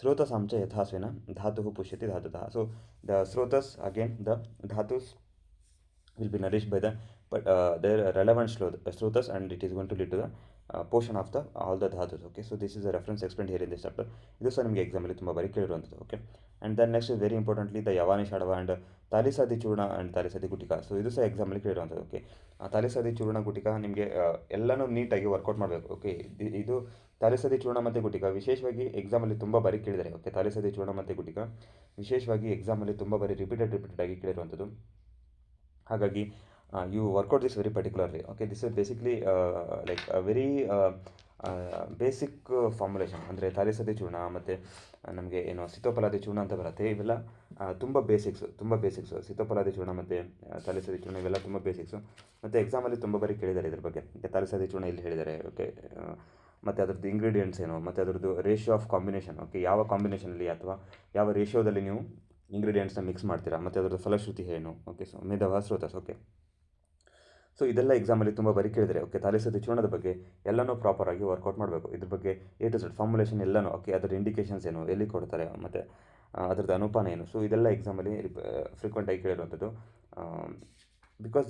ಸ್ರೋತಸಾಂಚ ಯಥಾಸ್ವೇನ ಧಾತು ಪುಷ್ಯತಿ ಧಾತುತಃ. So the srotas again the dhatus will be nourished by the their relevant slothas, and it is going to lead to the portion of the all the dhatus. Okay, so this is a reference explain here in this chapter. ಇದು ಸಹ ನಿಮಗೆ ಎಕ್ಸಾಮಲ್ಲಿ ತುಂಬ ಬಾರಿ ಕೇಳಿರುವಂಥದ್ದು. Okay, and then next very importantly the yavani shadava and talisadi churna and talisadi gutika. So ಇದು ಸಹ ಎಕ್ಸಾಮಲ್ಲಿ ಕೇಳಿರುವಂಥದ್ದು. ಓಕೆ, ತಾಲಿಸಾದಿ ಚೂರ್ಣ ಗುಟಿಕ ನಿಮಗೆ ಎಲ್ಲನೂ ನೀಟಾಗಿ ವರ್ಕೌಟ್ ಮಾಡಬೇಕು. ಓಕೆ, ಇದು ತಾಲಿಸಾದಿ ಚೂರ್ಣ ಮತ್ತು ಗುಟಿಕ ವಿಶೇಷವಾಗಿ ಎಕ್ಸಾಮಲ್ಲಿ ತುಂಬ ಬಾರಿ ಕೇಳಿದ್ದಾರೆ. ಓಕೆ, ತಾಲಿಸಾದಿ ಚೂರ್ಣ ಮತ್ತು ಗುಟಿಕ ವಿಶೇಷವಾಗಿ ಎಕ್ಸಾಮಲ್ಲಿ ತುಂಬ ಬಾರಿ ರಿಪೀಟೆಡ್ ಆಗಿ ಕೇಳಿರುವಂಥದ್ದು. ಹಾಗಾಗಿ you work out this very particularly. Okay, this is basically like very basic formulation. ಅಂದರೆ ತಾಲಿಸದಿ ಚೂರ್ಣ ಮತ್ತು ನಮಗೆ ಏನು ಸಿತೋಪಲಾದಿ ಚೂರ್ಣ ಅಂತ ಬರುತ್ತೆ, ಇವೆಲ್ಲ ತುಂಬ ಬೇಸಿಕ್ಸು. ಸಿತೋಪಲಾದಿ ಚೂರ್ಣ ಮತ್ತು ತಾಲಿಸದಿ ಚೂರ್ಣ ಇವೆಲ್ಲ ತುಂಬ ಬೇಸಿಕ್ಸು, ಮತ್ತು ಎಕ್ಸಾಮಲ್ಲಿ ತುಂಬ ಬಾರಿ ಕೇಳಿದ್ದಾರೆ ಇದ್ರ ಬಗ್ಗೆ. ತಾಲಿಸದಿ ಚೂರ್ಣ ಇಲ್ಲಿ ಹೇಳಿದ್ದಾರೆ. ಓಕೆ, ಮತ್ತು ಅದರದ್ದು ಇಂಗ್ರೀಡಿಯೆಂಟ್ಸ್ ಏನು, ಮತ್ತು ಅದರದ್ದು ರೇಷಿಯೋ ಆಫ್ ಕಾಂಬಿನೇಷನ್. ಓಕೆ, ಯಾವ ಕಾಂಬಿನೇಷನಲ್ಲಿ ಅಥವಾ ಯಾವ ರೇಷಿಯೋದಲ್ಲಿ ನೀವು ಇಂಗ್ರೀಡಿಯೆಂಟ್ಸ್ನ ಮಿಕ್ಸ್ ಮಾಡ್ತೀರಾ, ಮತ್ತು ಅದರದ್ದು ಫಲಶ್ರುತಿ ಏನು. Okay, so medhava srotas. Okay, so ಇದೆಲ್ಲ ಎಕ್ಸಾಮಲ್ಲಿ ತುಂಬ ಬಾರಿ ಕೇಳಿದರೆ. ಓಕೆ, ತಾಲಿಸದಿ ಚೂರ್ಣದ ಬಗ್ಗೆ ಎಲ್ಲನೂ ಪ್ರಾಪರಾಗಿ ವರ್ಕೌಟ್ ಮಾಡಬೇಕು. ಇದ್ರ ಬಗ್ಗೆ ಎ ಟು ಝೆಡ್ ಫಾರ್ಮುಲೇಷನ್ ಎಲ್ಲನೂ. ಓಕೆ, ಅದರ ಇಂಡಿಕೇಷನ್ಸ್ ಏನು, ಎಲ್ಲಿ ಕೊಡ್ತಾರೆ, ಮತ್ತು ಅದರದ್ದು ಅನುಪಾನ ಏನು. ಸೊ ಇದೆಲ್ಲ ಎಕ್ಸಾಮಲ್ಲಿ ಫ್ರೀಕ್ವೆಂಟಾಗಿ ಕೇಳಿರುವಂಥದ್ದು. Because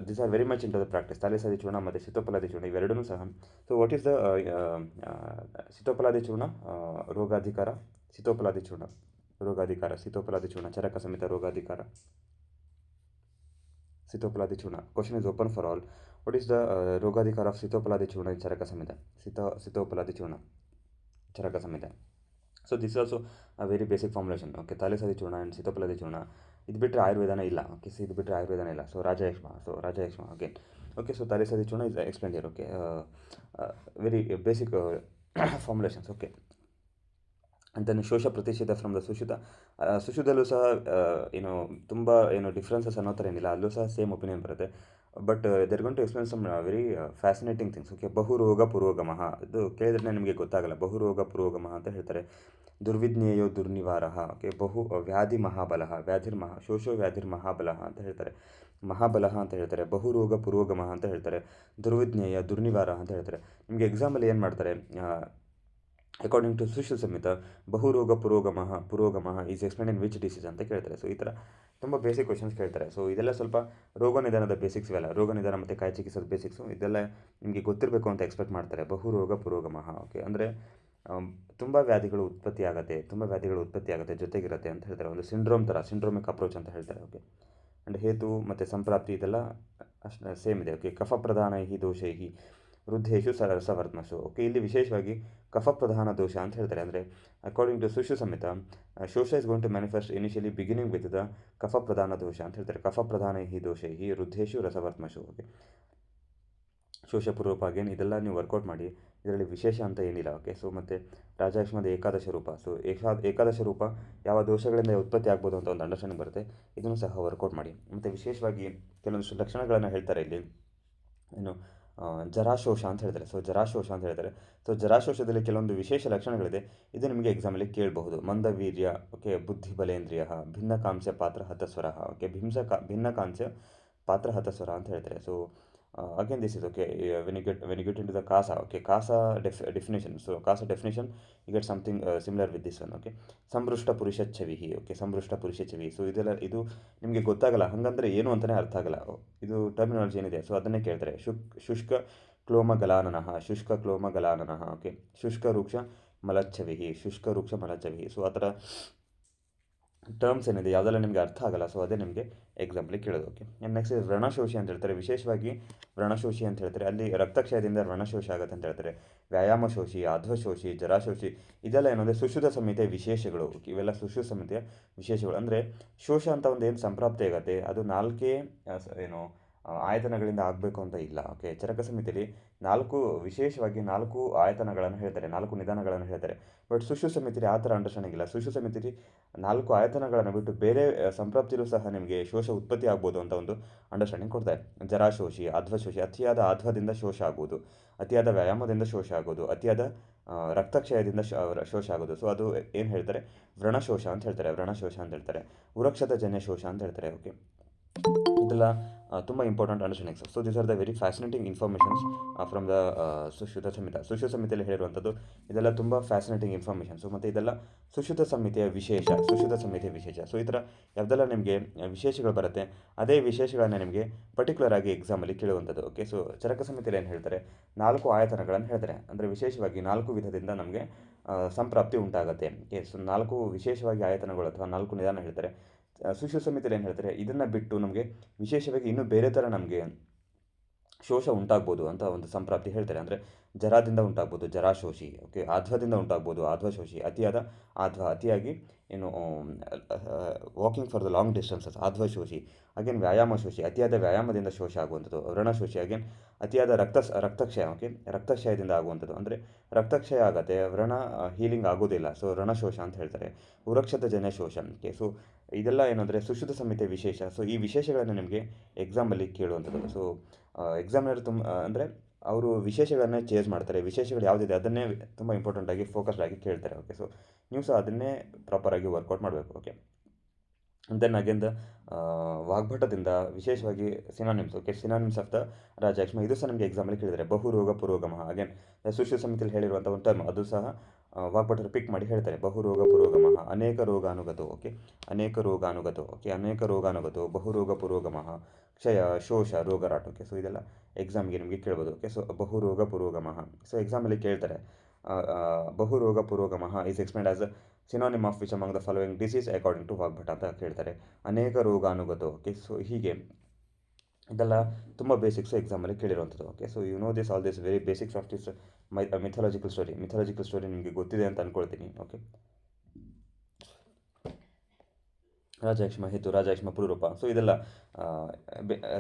these are very much into the practice. ತಾಲಿಸದಿ ಚೂರ್ಣ ಮತ್ತು ಸಿತೋಪಲಾದಿ ಚೂರ್ಣ ಇವೆರಡೂ ಸಹ. So what is the sitopaladi churna rogadhikara, sitopaladi churna rogadhikara, sitopaladi churna Charaka Samhita rogadhikara, sitopaladi churna. Question is open for all. What is the rogadhikara of sitopaladi churna in Charaka Samhita, sitopaladi churna Charaka Samhita. So this also a very basic formulation. Okay, talisadi churna and ಸಿತೋಪಲಾದಿ ಚೂರ್ಣ. ಇದು ಬಿಟ್ಟರೆ ಆಯುರ್ವೇದನೇ ಇಲ್ಲ. ಓಕೆ, ಸೊ ಇದು ಬಿಟ್ಟರೆ ಆಯುರ್ವೇದನೇ ಇಲ್ಲ. So rajayakshma again. Okay, so talisadi churna is explain here. Okay, very basic formulations. Okay, ಅಂತ shosha pratishedha from the Sushruta. ಸುಶ್ರುತಲ್ಲೂ ಸಹ ತುಂಬ ಡಿಫ್ರೆನ್ಸಸ್ ಅನ್ನೋ ಥರ ಏನಿಲ್ಲ, ಅಲ್ಲೂ ಸಹ ಸೇಮ್ ಒಪಿನಿಯನ್ ಬರುತ್ತೆ. But they're gone to explain some very fascinating things. Okay, ಬಹುರೋಗ ಪುರೋಗಮಃ, ಇದು ಕೇಳಿದ್ರೆ ನಿಮಗೆ ಗೊತ್ತಾಗಲ್ಲ. ಬಹುರೋಗ ಪುರೋಗಮಃ ಅಂತ ಹೇಳ್ತಾರೆ. ದುರ್ವಿಜ್ಞೇಯೋ ದುರ್ನಿವಾರಃ. ಓಕೆ, ವ್ಯಾಧಿ ಮಹಾಬಲಃ, ಶೋಷೋ ವ್ಯಾಧಿರ್ ಮಹಾಬಲಃ ಅಂತ ಹೇಳ್ತಾರೆ. ಮಹಾಬಲಃ ಅಂತ ಹೇಳ್ತಾರೆ. ಬಹುರೋಗ ಪುರೋಗಮಃ ಅಂತ ಹೇಳ್ತಾರೆ. ದುರ್ವಿಜ್ಞೇಯ ದುರ್ನಿವಾರ ಅಂತ ಹೇಳ್ತಾರೆ. ನಿಮಗೆ ಎಕ್ಸಾಮಲ್ಲಿ ಏನು ಮಾಡ್ತಾರೆ, ಅಕಾರ್ಡಿಂಗ್ ಟು ಸುಶ್ರುತ ಸಂಹಿತ ಬಹುರೋಗ ಪುರೋಗಮಃ is explain in which disease ಅಂತ ಕೇಳ್ತಾರೆ. ಸೊ ಈ ಥರ ತುಂಬ ಬೇಸಿಕ್ ಕ್ವಶನ್ಸ್ ಕೇಳ್ತಾರೆ. ಸೊ ಇದೆಲ್ಲ ಸ್ವಲ್ಪ ರೋಗ ನಿಧಾನದ ಬೇಸಿಕ್ಸ್ ಇವೆಲ್ಲ. ರೋಗ ನಿಧಾನ ಮತ್ತು ಕಾಯಿ ಚಿಕಿತ್ಸದ ಬೇಸಿಕ್ಸು ಇದೆಲ್ಲ ನಿಮಗೆ ಗೊತ್ತಿರಬೇಕು ಅಂತ ಎಕ್ಸ್ಪೆಕ್ಟ್ ಮಾಡ್ತಾರೆ. ಬಹುರೋಗ ಪುರೋಗಮಃ. ಓಕೆ, ಅಂದರೆ ತುಂಬ ವ್ಯಾಧಿಗಳು ಉತ್ಪತ್ತಿ ಆಗುತ್ತೆ ಜೊತೆಗಿರುತ್ತೆ ಅಂತ ಹೇಳ್ತಾರೆ. ಒಂದು ಸಿಂಡ್ರೋಮಿಕ್ ಅಪ್ರೋಚ್ ಅಂತ ಹೇಳ್ತಾರೆ. ಓಕೆ, ಆ್ಯಂಡ್ ಹೇತು ಮತ್ತು ಸಂಪ್ರಾಪ್ತಿ ಇದೆಲ್ಲ ಅಷ್ಟು ಸೇಮ್ ಇದೆ. ಓಕೆ, ಕಫ ಪ್ರಧಾನ ದೋಷೈಹಿ ವೃದ್ಧೇಶು ರಸವರ್ತ್ಮಸು. ಓಕೆ, ಇಲ್ಲಿ ವಿಶೇಷವಾಗಿ ಕಫ ಪ್ರಧಾನ ದೋಷ ಅಂತ ಹೇಳ್ತಾರೆ. ಅಂದರೆ according to Sushruta Samhita shosha is going to manifest initially beginning with the kapha pradhana ದೋಷ ಅಂತ ಹೇಳ್ತಾರೆ. ಕಫ ಪ್ರಧಾನ ದೋಷೈಹಿ ವೃದ್ಧೇಶು ರಸವರ್ತ್ಮಸು. ಓಕೆ, ಶೋಷಪೂರ್ವಕ ಇದೆಲ್ಲ ನೀವು ವರ್ಕೌಟ್ ಮಾಡಿ. ಇದರಲ್ಲಿ ವಿಶೇಷ ಅಂತ ಏನಿಲ್ಲ. ಓಕೆ, ಸೊ ಮತ್ತು ರಾಜಾಯಕ್ಷಮದ ಏಕಾದಶ ರೂಪ. ಸೊ ಏಕಾದಶ ರೂಪ ಯಾವ ದೋಷಗಳಿಂದ ಉತ್ಪತ್ತಿ ಆಗ್ಬೋದು ಅಂತ ಒಂದು ಅಂಡರ್ಸ್ಟ್ಯಾಂಡಿಂಗ್ ಬರುತ್ತೆ. ಇದನ್ನು ಸಹ ವರ್ಕೌಟ್ ಮಾಡಿ. ಮತ್ತು ವಿಶೇಷವಾಗಿ ಕೆಲವೊಂದಿಷ್ಟು ಲಕ್ಷಣಗಳನ್ನು ಹೇಳ್ತಾರೆ ಇಲ್ಲಿ. ಜರಾಶೋಷ ಅಂತ ಹೇಳ್ತಾರೆ. ಸೊ ಜರಾಶೋಷದಲ್ಲಿ ಕೆಲವೊಂದು ವಿಶೇಷ ಲಕ್ಷಣಗಳಿದೆ. ಇದು ನಿಮಗೆ ಎಕ್ಸಾಮಲ್ಲಿ ಕೇಳಬಹುದು. ಮಂದವೀರ್ಯ. ಓಕೆ, ಬುದ್ಧಿಬಲೇಂದ್ರಿಯ, ಭಿನ್ನಕಾಂಶ ಪಾತ್ರ ಹತಸ್ವರ. ಓಕೆ, ಭಿನ್ನಕಾಂಶ ಪಾತ್ರ ಹತಸ್ವರ ಅಂತ ಹೇಳ್ತಾರೆ. So again this is okay when you get into the kasa. Okay, kasa definition. So kasa definition you get something similar with this one. Okay, ಸಂಬೃಷ್ಟ ಪುರುಷ ಛವಿ. ಓಕೆ, ಸಂಬೃಷ್ಟ ಪುರುಷ ಛವಿ. ಸೊ ಇದು ನಿಮಗೆ ಗೊತ್ತಾಗಲ್ಲ, ಹಾಗಂದರೆ ಏನು ಅಂತಲೇ ಅರ್ಥ ಆಗಲ್ಲ. ಇದು ಟರ್ಮಿನಾಲಜಿ ಏನಿದೆ ಸೊ ಅದನ್ನೇ ಕೇಳ್ತಾರೆ. ಶುಷ್ಕ ಕ್ಲೋಮ ಗಲಾನನಃ. ಓಕೆ, ಶುಷ್ಕ ವೃಕ್ಷ ಮಲಚ್ಛವಿ. ಸೊ ಆ ಥರ ಟರ್ಮ್ಸ್ ಏನಿದೆ ಯಾವುದೆಲ್ಲ ನಿಮಗೆ ಅರ್ಥ ಆಗಲ್ಲ. ಸೊ ಅದೇ ನಿಮಗೆ ಎಕ್ಸಾಂಪಲ್ ಕೇಳೋದು. ಓಕೆ, ನೆಕ್ಸ್ಟ್ ವ್ರಣಶೋಷಿ ಅಂತ ಹೇಳ್ತಾರೆ. ವಿಶೇಷವಾಗಿ ವ್ರಣಶೋಷಿ ಅಂತ ಹೇಳ್ತಾರೆ. ಅಲ್ಲಿ ರಕ್ತಕ್ಷಯದಿಂದ ವ್ರಣಶೋಷಿ ಆಗುತ್ತೆ ಅಂತ ಹೇಳ್ತಾರೆ. ವ್ಯಾಯಾಮಶೋಷಿ, ಅಧ್ವಶೋಷಿ, ಜರಾಶೋಷಿ ಇದೆಲ್ಲ ಏನಂದರೆ ಸುಶ್ರುತ ಸಂಹಿತೆಯ ವಿಶೇಷಗಳು. ಇವೆಲ್ಲ ಸುಶ್ರುತ ಸಂಹಿತೆಯ ವಿಶೇಷಗಳು. ಅಂದರೆ ಶೋಷ ಅಂತ ಒಂದು ಏನು ಸಂಪ್ರಾಪ್ತಿ ಆಗುತ್ತೆ ಅದು ನಾಲ್ಕೇ ಆಯತನಗಳಿಂದ ಆಗಬೇಕು ಅಂತ ಇಲ್ಲ. ಓಕೆ, ಚರಕ ಸಂಹಿತೆಯಲ್ಲಿ ವಿಶೇಷವಾಗಿ 4 ಆಯತನಗಳನ್ನು ಹೇಳ್ತಾರೆ, 4 ನಿಧಾನಗಳನ್ನು ಹೇಳ್ತಾರೆ. ಬಟ್ ಸುಶ್ರುತ ಸಂಹಿತೆಯಲ್ಲಿ ಆ ಥರ ಅಂಡರ್ಸ್ಟ್ಯಾಂಡಿಂಗ್ ಇಲ್ಲ. ಸುಶ್ರುತ ಸಂಹಿತೆಯಲ್ಲಿ 4 ಆಯತನಗಳನ್ನು ಬಿಟ್ಟು ಬೇರೆ ಸಂಪ್ರಾಪ್ತಿಯಲ್ಲೂ ಸಹ ನಿಮಗೆ ಶೋಷ ಉತ್ಪತ್ತಿ ಆಗ್ಬೋದು ಅಂತ ಒಂದು ಅಂಡರ್ಸ್ಟ್ಯಾಂಡಿಂಗ್ ಕೊಡ್ತಾರೆ. ಜರಾಶೋಷಿ, ಅಧ್ವಶೋಷಿ, ಅತಿಯಾದ ಅಧ್ವದಿಂದ ಶೋಷ ಆಗುವುದು, ಅತಿಯಾದ ವ್ಯಾಯಾಮದಿಂದ ಶೋಷ ಆಗೋದು, ಅತಿಯಾದ ರಕ್ತಕ್ಷಯದಿಂದ ಶೋಷ ಆಗೋದು. ಸೊ ಅದು ಏನು ಹೇಳ್ತಾರೆ, ವ್ರಣಶೋಷ ಅಂತ ಹೇಳ್ತಾರೆ. ಉರಕ್ಷತ ಜನ್ಯ ಶೋಷ ಅಂತ ಹೇಳ್ತಾರೆ. ಓಕೆ, ಇದೆಲ್ಲ ತುಂಬ important understandings. So these are the very fascinating informations from the Sushruta Samhita. Sushruta ಸಂಹಿತೆಯಲ್ಲಿ ಹೇಳಿರುವಂಥದ್ದು ಇದೆಲ್ಲ ತುಂಬ ಫ್ಯಾಸಿನೇಟಿಂಗ್ ಇನ್ಫಾರ್ಮೇಷನ್ಸು, ಮತ್ತು ಇದೆಲ್ಲ ಸುಶ್ರುತ ಸಂಹಿತೆಯ ವಿಶೇಷ. ಸುಶ್ರುತ ಸಂಹಿತೆಯ ವಿಶೇಷ. ಸೊ ಈ ಥರ ಯಾವುದೆಲ್ಲ ನಿಮಗೆ ವಿಶೇಷಗಳು ಬರುತ್ತೆ, ಅದೇ ವಿಶೇಷಗಳನ್ನು ನಿಮಗೆ ಪರ್ಟಿಕ್ಯುಲರ್ ಆಗಿ ಎಕ್ಸಾಮಲ್ಲಿ ಕೇಳುವಂಥದ್ದು. ಓಕೆ, ಸೊ ಚರಕ ಸಂಹಿತೆಯಲ್ಲಿ ಏನು ಹೇಳ್ತಾರೆ, 4 ಆಯತನಗಳನ್ನು ಹೇಳ್ತಾರೆ. ಅಂದರೆ ವಿಶೇಷವಾಗಿ 4 ವಿಧದಿಂದ ನಮಗೆ ಸಂಪ್ರಾಪ್ತಿ ಉಂಟಾಗುತ್ತೆ. ಓಕೆ, ಸೊ 4 ವಿಶೇಷವಾಗಿ ಆಯತನಗಳು ಅಥವಾ 4 ನಿಧಾನ ಹೇಳ್ತಾರೆ. ಸುಶ್ರುತ ಸಂಹಿತೆಯಲ್ಲಿ ಏನು ಹೇಳ್ತಾರೆ, ಇದನ್ನು ಬಿಟ್ಟು ನಮಗೆ ವಿಶೇಷವಾಗಿ ಇನ್ನೂ ಬೇರೆ ಥರ ನಮಗೆ ಶೋಷ ಉಂಟಾಗ್ಬೋದು ಅಂತ ಒಂದು ಸಂಪ್ರಾಪ್ತಿ ಹೇಳ್ತಾರೆ. ಅಂದರೆ ಜರಾದಿಂದ ಉಂಟಾಗ್ಬೋದು, ಜರಾಶೋಷಿ. ಓಕೆ, ಆಧ್ವದಿಂದ ಉಂಟಾಗ್ಬೋದು, ಆಧ್ವಶೋಷಿ. ಅತಿಯಾದ ಆಧ್ವ, ಅತಿಯಾಗಿ ಏನು walking for the long distances, ಆಧ್ವಶೋಷಿ. ಅಗೇನ್ ವ್ಯಾಯಾಮ ಶೋಷಿ, ಅತಿಯಾದ ವ್ಯಾಯಾಮದಿಂದ ಶೋಷ ಆಗುವಂಥದ್ದು. ವ್ರಣಶೋಷಿ, ಅಗೇನ್ ಅತಿಯಾದ ರಕ್ತಕ್ಷಯ. ಓಕೆ, ರಕ್ತಕ್ಷಯದಿಂದ ಆಗುವಂಥದ್ದು. ಅಂದರೆ ರಕ್ತಕ್ಷಯ ಆಗುತ್ತೆ, ವ್ರಣ ಹೀಲಿಂಗ್ ಆಗೋದಿಲ್ಲ. ಸೊ ರಣಶೋಷ ಅಂತ ಹೇಳ್ತಾರೆ. ಉರಕ್ಷತ ಜನ ಶೋಷ. ಓಕೆ, ಸೊ ಇದೆಲ್ಲ ಏನಂದರೆ ಸುಶ್ರುತ ಸಂಹಿತೆ ವಿಶೇಷ. ಸೊ ಈ ವಿಶೇಷಗಳನ್ನು ನಿಮಗೆ ಎಕ್ಸಾಮಲ್ಲಿ ಕೇಳುವಂಥದ್ದು. ಸೊ ಎಕ್ಸಾಮಿನರ್ ಅಂದರೆ ಅವರು ವಿಶೇಷಗಳನ್ನೇ ಚೇಂಜ್ ಮಾಡ್ತಾರೆ. ವಿಶೇಷಗಳು ಯಾವುದಿದೆ ಅದನ್ನೇ ತುಂಬ ಇಂಪಾರ್ಟೆಂಟಾಗಿ ಫೋಕಸ್ಡ್ ಆಗಿ ಕೇಳ್ತಾರೆ. ಓಕೆ, ಸೊ ನೀವು ಸಹ ಅದನ್ನೇ ಪ್ರಾಪರಾಗಿ ವರ್ಕೌಟ್ ಮಾಡಬೇಕು. ಓಕೆ, ದೆನ್ ಅಗೇನ್ ದ ವಾಗ್ಭಟದಿಂದ ವಿಶೇಷವಾಗಿ synonyms. Okay, synonyms of the ರಾಜಾಕ್ಷಮ, ಇದು ಸಹ ನಮಗೆ ಎಕ್ಸಾಮಲ್ಲಿ ಕೇಳಿದರೆ. ಬಹುರೋಗ ಪುರೋಗಮ, ಅಗೇನ್ ಸುಶ್ರುತ ಸಂಹಿತೆಯಲ್ಲಿ ಹೇಳಿರುವಂಥ ಒಂದು ಟರ್ಮ್, ಅದು ಸಹ ವಾಗ್ಭಟರು ಪಿಕ್ ಮಾಡಿ ಹೇಳ್ತಾರೆ. ಬಹುರೋಗ ಪುರೋಗಮ, ಅನೇಕ ರೋಗಾನುಗತೋ. ಓಕೆ, ಅನೇಕ ರೋಗಾನುಗತೋ. ಓಕೆ, ಅನೇಕ ರೋಗಾನುಗತೋ, ಬಹುರೋಗ ಪುರೋಗಮ, ಕ್ಷಯ, ಶೋಷ, ರೋಗರಾಟ. ಓಕೆ, ಸೊ ಇದೆಲ್ಲ ಎಕ್ಸಾಮ್ಗೆ ನಿಮಗೆ ಕೇಳ್ಬೋದು. ಓಕೆ, ಸೊ ಬಹುರೋಗ ಪುರೋಗಮ, ಸೊ ಎಕ್ಸಾಮಲ್ಲಿ ಕೇಳ್ತಾರೆ. ಬಹುರೋಗ ಪುರೋಗಮ is explained as synonym of which among the following disease according to Vagbhata ಅಂತ ಕೇಳ್ತಾರೆ. ಅನೇಕ ರೋಗಾನುಗತೋ. ಓಕೆ, ಸೊ ಹೀಗೆ ಇದೆಲ್ಲ ತುಂಬ ಬೇಸಿಕ್ಸು ಎಕ್ಸಾಮಲ್ಲಿ ಕೇಳಿರುವಂಥದ್ದು. Okay, so you know this all this very basics of this mythological story. Mythological story ನಿಮಗೆ ಗೊತ್ತಿದೆ ಅಂತ ಅಂದ್ಕೊಳ್ತೀನಿ. ಓಕೆ, ರಾಜಾಕ್ಷಮ ಹೇತು, ರಾಜಾಕ್ಷಮ ಪುರುರೂಪ. ಸೊ ಇದೆಲ್ಲ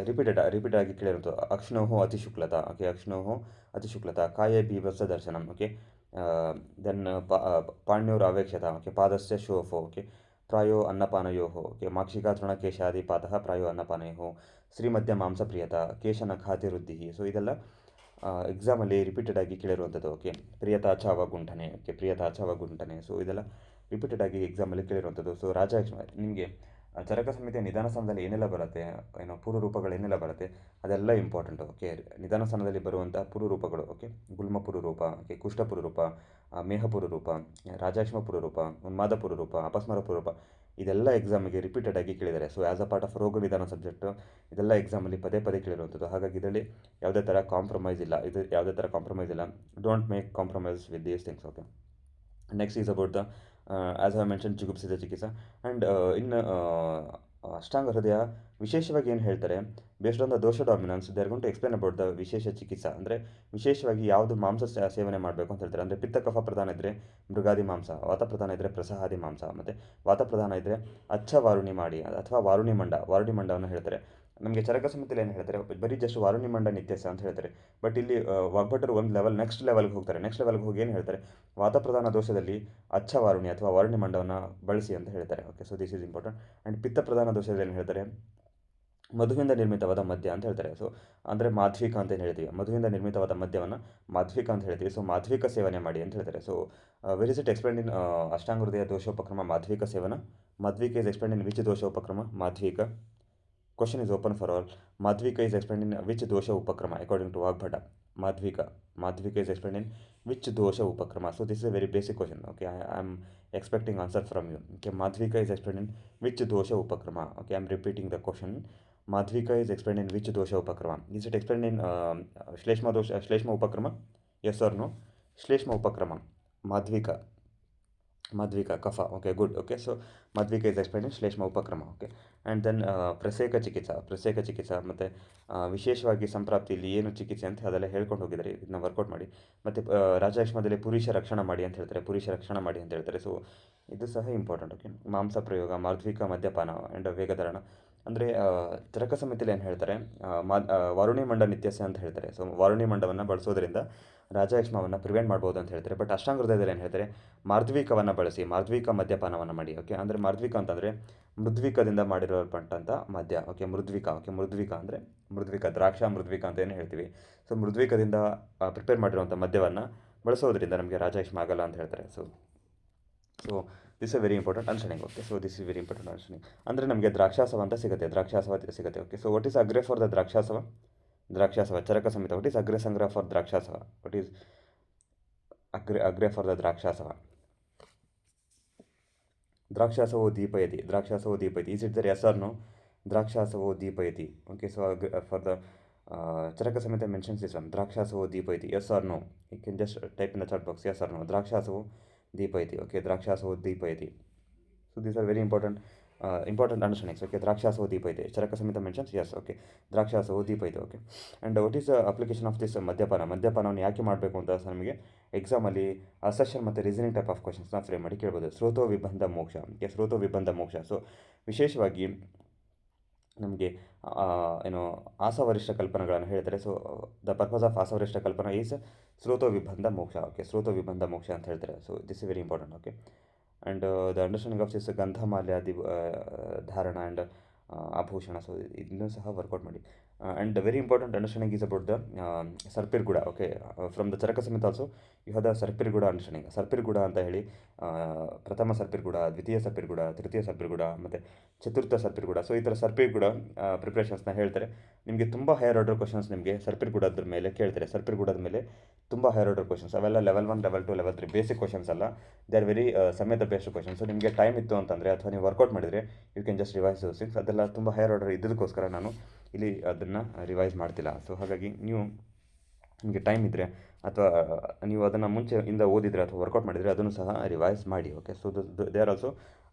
ರಿಪೀಟೆಡ್ ಆಗಿ ಕೇಳಿರುವಂಥದ್ದು. ಅಕ್ಷ್ಣೋಹೋ ಅತಿಶುಕ್ಲತಾ. ಓಕೆ, ಅಕ್ಷ್ಣೋಹೋ ಅತಿಶುಕ್ಲತಾ, ಕಾಯೇ ಬೀಭತ್ಸ ದರ್ಶನಂ. ಓಕೆ, ದೆನ್ ಪಾಣ್ಯೋರ್ ಅವೇಕ್ಷತ. ಓಕೆ, ಪಾದಸ್ಯ ಶೋಫೋ. ಓಕೆ, ಪ್ರಾಯೋ ಅನ್ನಪಾನಯೋ. ಓಕೆ, ಮಾಕ್ಷಿಕಾ ತೃಣಕೇಶಾದಿ ಪಾತಃ ಪ್ರಾಯೋ ಅನ್ನಪಾನಯೋ. ಶ್ರೀಮಧ್ಯ ಮಾಂಸ ಪ್ರಿಯತ, ಕೇಶನ ಖಾತಿ ವೃದ್ಧಿ. ಸೊ ಇದೆಲ್ಲ ಎಕ್ಸಾಮಲ್ಲಿ ರಿಪೀಟೆಡ್ ಆಗಿ ಕೇಳಿರುವಂಥದ್ದು. ಓಕೆ, ಪ್ರಿಯತಾಚಾವ ಗುಂಠನೆ. ಓಕೆ, ಪ್ರಿಯತಾಚಾವ ಗುಂಠನೆ. ಸೊ ಇದೆಲ್ಲ ರಿಪೀಟೆಡ್ ಆಗಿ ಎಕ್ಸಾಮಲ್ಲಿ ಕೇಳಿರುವಂಥದ್ದು. ಸೊ ರಾಜಾಕ್ಷಮ ನಿಮಗೆ ಚರಕ ಸಂಹಿತೆ ನಿಧಾನ ಸ್ಥಾನದಲ್ಲಿ ಏನೆಲ್ಲ ಬರುತ್ತೆ, ಏನೋ ಪೂರ್ವರೂಪಗಳು ಏನೆಲ್ಲ ಬರುತ್ತೆ ಅದೆಲ್ಲ ಇಂಪಾರ್ಟೆಂಟು. ಓಕೆ, ನಿಧಾನ ಸ್ಥಾನದಲ್ಲಿ ಬರುವಂಥ ಪೂರ್ವರೂಪಗಳು. ಓಕೆ, ಗುಲ್ಮ ಪೂರ್ವರೂಪ. ಓಕೆ, ಕುಷ್ಠ ಪೂರ್ವರೂಪ, ಮೇಹ ಪೂರ್ವರೂಪ, ರಾಜಾಕ್ಷಮ ಪೂರ್ವರೂಪ, ಉನ್ಮಾದ ಪೂರ್ವರೂಪ, ಅಪಸ್ಮರ ಪೂರ್ವರೂಪ. ಇದೆಲ್ಲ ಎಕ್ಸಾಮಿಗೆ ರಿಪೀಟೆಡ್ ಆಗಿ ಕೇಳಿದ್ದಾರೆ. So as a part of ರೋಗ ನಿಧಾನ ಸಬ್ಜೆಕ್ಟು ಇದೆಲ್ಲ ಎಕ್ಸಾಮಲ್ಲಿ ಪದೇ ಪದೇ ಕೇಳಿರುವಂಥದ್ದು. ಹಾಗಾಗಿ ಇದರಲ್ಲಿ ಯಾವುದೇ ಥರ ಕಾಂಪ್ರಮೈಸ್ ಇಲ್ಲ. Don't make compromise with these things. Okay, next is about the as I mention ಜುಗುಪ್ಸಿತ ಚಿಕಿತ್ಸಾ. ಆ್ಯಂಡ್ ಇನ್ನು ಅಷ್ಟಾಂಗ ಹೃದಯ ವಿಶೇಷವಾಗಿ ಏನು ಹೇಳ್ತಾರೆ, ಬೇಸ್ಡ್ ಆನ್ ದ ದೋಷ dominance they are going to explain about the ವಿಶೇಷ ಚಿಕಿತ್ಸಾ. ಅಂದರೆ ವಿಶೇಷವಾಗಿ ಯಾವುದು ಮಾಂಸ ಸೇವನೆ ಮಾಡಬೇಕು ಅಂತ ಹೇಳ್ತಾರೆ. ಅಂದರೆ ಪಿತ್ತ ಕಫ ಪ್ರಧಾನ ಇದ್ದರೆ ಮೃಗಾದಿ ಮಾಂಸ, ವಾತ ಪ್ರಧಾನ ಇದ್ದರೆ ಪ್ರಸಹಾದಿ ಮಾಂಸ, ಮತ್ತು ವಾತ ಪ್ರಧಾನ ಇದ್ದರೆ ಅಚ್ಚ ವಾರುಣಿ ಮಾಡಿ ಅಥವಾ ವಾರುಣಿ ಮಂಡವನ್ನು ಹೇಳ್ತಾರೆ. ನಮಗೆ ಚರಕ ಸಂಹಿತೆಯಲ್ಲಿ ಏನು ಹೇಳ್ತಾರೆ, ಬರೀ ಜಸ್ಟ್ ವಾರುಣಿ ಮಂಡ ನಿತ್ಯಸ ಅಂತ ಹೇಳ್ತಾರೆ. ಬಟ್ ಇಲ್ಲಿ ವಾಗ್ಭಟರು ಒಂದು ಲೆವೆಲ್ ನೆಕ್ಸ್ಟ್ ಲೆವೆಲ್ಗೆ ಹೋಗ್ತಾರೆ. ನೆಕ್ಸ್ಟ್ ಲೆವೆಲ್ಗೆ ಹೋಗಿ ಏನು ಹೇಳ್ತಾರೆ, ವಾತಪ್ರಧಾನ ದೋಷದಲ್ಲಿ ಅಚ್ಚ ವಾರುಣಿ ಅಥವಾ ವಾರುಣಿ ಮಂಡವನ್ನು ಬಳಸಿ ಅಂತ ಹೇಳ್ತಾರೆ. Okay, so this is important. And ಪಿತ್ತ ಪ್ರಧಾನ ದೋಷದಲ್ಲಿ ಏನು ಹೇಳ್ತಾರೆ, ಮಧುವಿಂದ ನಿರ್ಮಿತವಾದ ಮದ್ಯ ಅಂತ ಹೇಳ್ತಾರೆ. ಸೊ ಅಂದರೆ ಮಾಧ್ವಿಕ ಅಂತ ಏನು ಹೇಳ್ತೀವಿ, ಮಧುವಿಂದ ನಿರ್ಮಿತವಾದ ಮದ್ಯವನ್ನು ಮಾಧ್ವಿಕ ಅಂತ ಹೇಳ್ತೀವಿ. ಸೊ ಮಾಧ್ವಿಕ ಸೇವನೆ ಮಾಡಿ ಅಂತ ಹೇಳ್ತಾರೆ. So where is it explained in Ashtanga Hridaya ದೋಷೋಪಕ್ರಮ ಮಾಧ್ವಿಕ ಸೇವನ. ಮಾಧ್ವಿಕ ಇಸ್ ಎಕ್ಸ್ಪ್ಲೇನ್ಡ್ ಇನ್ ವಿಚ್ ದೋಷೋಪಕ್ರಮ ಮಾಧ್ವಿಕ. Question is open for all. Madhvika is explained in which dosha upakrama according to Vagbhata? Madhvika is explained in which dosha upakrama? So this is a very basic question. Okay, I am expecting answer from you. Okay, Madhvika is explained in which dosha upakrama? Okay, I am repeating the question. Madhvika is explained in which dosha upakrama? Is it explained in Shleshma upakrama? Yes or no? Shleshma upakrama. Madhvika kapha. Okay, good. Okay, so Madhvika is explained in ಶ್ಲೇಷ್ಮ ಉಪಕ್ರಮ. Okay, and then ಪ್ರಸೇಕ ಚಿಕಿತ್ಸಾ ಮತ್ತು ವಿಶೇಷವಾಗಿ ಸಂಪ್ರಾಪ್ತಿಯಲ್ಲಿ ಏನು ಚಿಕಿತ್ಸೆ ಅಂತ ಅದೆಲ್ಲ ಹೇಳ್ಕೊಂಡು ಹೋಗಿದ್ದಾರೆ. ಇದನ್ನ ವರ್ಕೌಟ್ ಮಾಡಿ. ಮತ್ತು ರಾಜಾಕ್ಷಮದಲ್ಲಿ ಪುರುಷ ರಕ್ಷಣೆ ಮಾಡಿ ಅಂತ ಹೇಳ್ತಾರೆ. ಸೊ ಇದು ಸಹ ಇಂಪಾರ್ಟೆಂಟ್. ಓಕೆ, ಮಾಂಸ ಪ್ರಯೋಗ, ಮಾಧ್ವಿಕ ಮದ್ಯಪಾನ ಆ್ಯಂಡ್ ವೇಗಧರಣ. ಅಂದರೆ ಚರಕ ಸಂಹಿತೆಯಲ್ಲಿ ಏನು ಹೇಳ್ತಾರೆ, ವಾರುಣಿ ಮಂಡ ನಿತ್ಯಸ್ಯ ಅಂತ ಹೇಳ್ತಾರೆ. ಸೊ ವಾರುಣಿ ಮಂಡವನ್ನು ಬಳಸೋದ್ರಿಂದ ರಾಜಾಕ್ಷಮವನ್ನು ಪ್ರಿವೆಂಟ್ ಮಾಡ್ಬೋದು ಅಂತ ಹೇಳ್ತಾರೆ. ಬಟ್ ಅಷ್ಟಾಂಗ ಹೃದಯದಲ್ಲಿ ಏನು ಹೇಳ್ತಾರೆ, ಮಾರ್ದ್ವಿಕವನ್ನು ಬಳಸಿ, ಮಾರ್ದ್ವಿಕ ಮದ್ಯಪಾನವನ್ನು ಮಾಡಿ. ಓಕೆ, ಅಂದರೆ ಮಾರ್ದ್ವಿಕ ಅಂತಂದರೆ ಮೃದ್ವಿಕದಿಂದ ಮಾಡಿರಲ್ಪಟ್ಟಂಥ ಮದ್ಯ. ಓಕೆ, ಮೃದ್ವಿಕ ಅಂದರೆ ಮೃದ್ವಿಕ, ದ್ರಾಕ್ಷ ಮೃದ್ವಿಕ ಅಂತ ಏನು ಹೇಳ್ತೀವಿ. ಸೊ ಮೃದ್ವಿಕದಿಂದ ಪ್ರಿಪೇರ್ ಮಾಡಿರುವಂಥ ಮದ್ಯವನ್ನು ಬಳಸೋದ್ರಿಂದ ನಮಗೆ ರಾಜಾಕ್ಷಮ ಆಗಲ್ಲ ಅಂತ ಹೇಳ್ತಾರೆ. So this is very important understanding. Okay, so this is very important understanding. ಅಂದರೆ ನಮಗೆ ದ್ರಾಕ್ಷಾಸವ ಅಂತ ಸಿಗುತ್ತೆ, ದ್ರಾಕ್ಷಾಸವ ಸಿಗುತ್ತೆ. ಓಕೆ, ಸೊ ವಾಟ್ ಈಸ್ ಅಗ್ರೆ ಫಾರ್ ದ ದ್ರಾಕ್ಷಾಸವ? ದ್ರಾಕ್ಷಾಸವ ಚರಕ ಸಂಹಿತ. ವಾಟ್ ಈಸ್ ಅಗ್ರೆ ಸಂಗ್ರಹ ಫಾರ್ ದ್ರಾಕ್ಷಾಸವ? ವಾಟ್ ಈಸ್ ಅಗ್ರೆ ಫಾರ್ ದ ದ್ರಾಕ್ಷಾಸವ? ದ್ರಾಕ್ಷಾಸವೋ ದೀಪಯತಿ, ದ್ರಾಕ್ಷಾಸವೋ ದೀಪಯತಿ. Is it there yes or no? ದ್ರಾಕ್ಷಾಸವೋ ದೀಪಯತಿ. Okay, so for the Charaka Samhita mentions this one, ದ್ರಾಕ್ಷಾಸವೋ ದೀಪಯತಿ. S or no? You can just type in the chat box, yes or no. ದ್ರಾಕ್ಷಾಸವೋ ದೀಪಯತಿ. ಓಕೆ, ದ್ರಾಕ್ಷಾಸವೋ ದೀಪಯತಿ. So these are very important understandings. Okay, ದ್ರಾಕ್ಷಾಸವೋ ದೀಪಯತಿ, Charaka Samhita mentions, yes. Okay, ದ್ರಾಕ್ಷಾಸವೋ ದೀಪಯತಿ. Okay, and what is the application of this ಮದ್ಯಪಾನವನ್ನು ಯಾಕೆ ಮಾಡಬೇಕು ಅಂತ ನಮಗೆ ಎಕ್ಸಾಮಲ್ಲಿ ಅಸೆಷನ್ ಮತ್ತು ರೀಸನಿಂಗ್ ಟೈಪ್ ಆಫ್ ಕ್ವಶನ್ಸ್ನ ಫ್ರೇಮ್ ಮಾಡಿ ಕೇಳ್ಬೋದು. ಸ್ರೋತೋ ವಿಬಂಧ ಮೋಕ್ಷ. ಓಕೆ, ಸ್ರೋತೋ ವಿಬಂಧ ಮೋಕ್ಷ. ಸೊ ವಿಶೇಷವಾಗಿ ನಮಗೆ ಏನು ಆಸವರಿಷ್ಠ ಕಲ್ಪನೆಗಳನ್ನು ಹೇಳ್ತಾರೆ. ಸೊ ದ ಪರ್ಪಸ್ ಆಫ್ ಆಸವರಿಷ್ಠ ಕಲ್ಪನಾ ಈಸ್ ಸ್ರೋತೋ ವಿಬಂಧ ಮೋಕ್ಷ. ಓಕೆ, ಸ್ರೋತೋ ವಿಬಂಧ ಮೋಕ್ಷ ಅಂತ ಹೇಳ್ತಾರೆ. So this is very important. Okay, and the understanding of this ಗಂಧಮಾಲ್ಯಾದಿ ಧಾರಣ ಆ್ಯಂಡ್ ಆಭೂಷಣ. ಸೊ ಇದನ್ನು ಸಹ ವರ್ಕೌಟ್ ಮಾಡಿ. And very important understanding is about the ಸರ್ಪಿರ್ಗುಡ. Okay, from the Charaka Samhita also you have the ಸರ್ಪಿರ್ಗುಡ ಅಂಡರ್ಸ್ಟ್ಯಾಂಡಿಂಗ್. ಸರ್ಪಿರ್ಗುಡ ಅಂತ ಹೇಳಿ ಪ್ರಥಮ ಸರ್ಪಿರ್ಗುಡ, ದ್ವಿತೀಯ ಸರ್ಪಿರ್ಗುಡ, ತೃತೀಯ ಸರ್ಪಿರ್ಗುಡ ಮತ್ತು ಚತುರ್ಥ ಸರ್ಪಿರ್ಗುಡ. ಸೊ ಈ ಥರ ಸರ್ಪಿರ್ಗುಡ ಪ್ರಿಪ್ರೇಷನ್ಸ್ನ ಹೇಳ್ತಾರೆ. ನಿಮಗೆ ತುಂಬ ಹೈಯರ್ ಆರ್ಡರ್ ಕ್ವಶನ್ಸ್ ನಿಮಗೆ ಸರ್ಪಿರ್ಗುಡದ ಮೇಲೆ ಕೇಳ್ತಾರೆ. ಸರ್ಪಿರ್ಗುಡದ ಮೇಲೆ ತುಂಬ ಹೈಯರ್ ಆರ್ಡರ್ ಕ್ವಶನ್ಸ್, ಅವೆಲ್ಲ level 1, level 2, level 3 basic questions ಅಲ್ಲ. They are very Samhita based questions. So ನಿಮಗೆ ಟೈಮ್ ಇತ್ತು ಅಂತಂದರೆ ಅಥವಾ ನೀವು ವರ್ಕೌಟ್ ಮಾಡಿದರೆ you can just revise those things. ಅದೆಲ್ಲ ತುಂಬ ಹೈಯರ್ ಆರ್ಡರ್ ಇದ್ದದಕ್ಕೋಸ್ಕರ ನಾನು ಇಲ್ಲಿ ಅದನ್ನು ರಿವೈಸ್ ಮಾಡ್ತಿಲ್ಲ. ಸೊ ಹಾಗಾಗಿ ನೀವು ನಿಮಗೆ ಟೈಮ್ ಇದ್ದರೆ ಅಥವಾ ನೀವು ಅದನ್ನು ಮುಂಚೆಯಿಂದ ಓದಿದರೆ ಅಥವಾ ವರ್ಕೌಟ್ ಮಾಡಿದರೆ ಅದನ್ನು ಸಹ ರಿವೈಸ್ ಮಾಡಿ. Okay, so they are also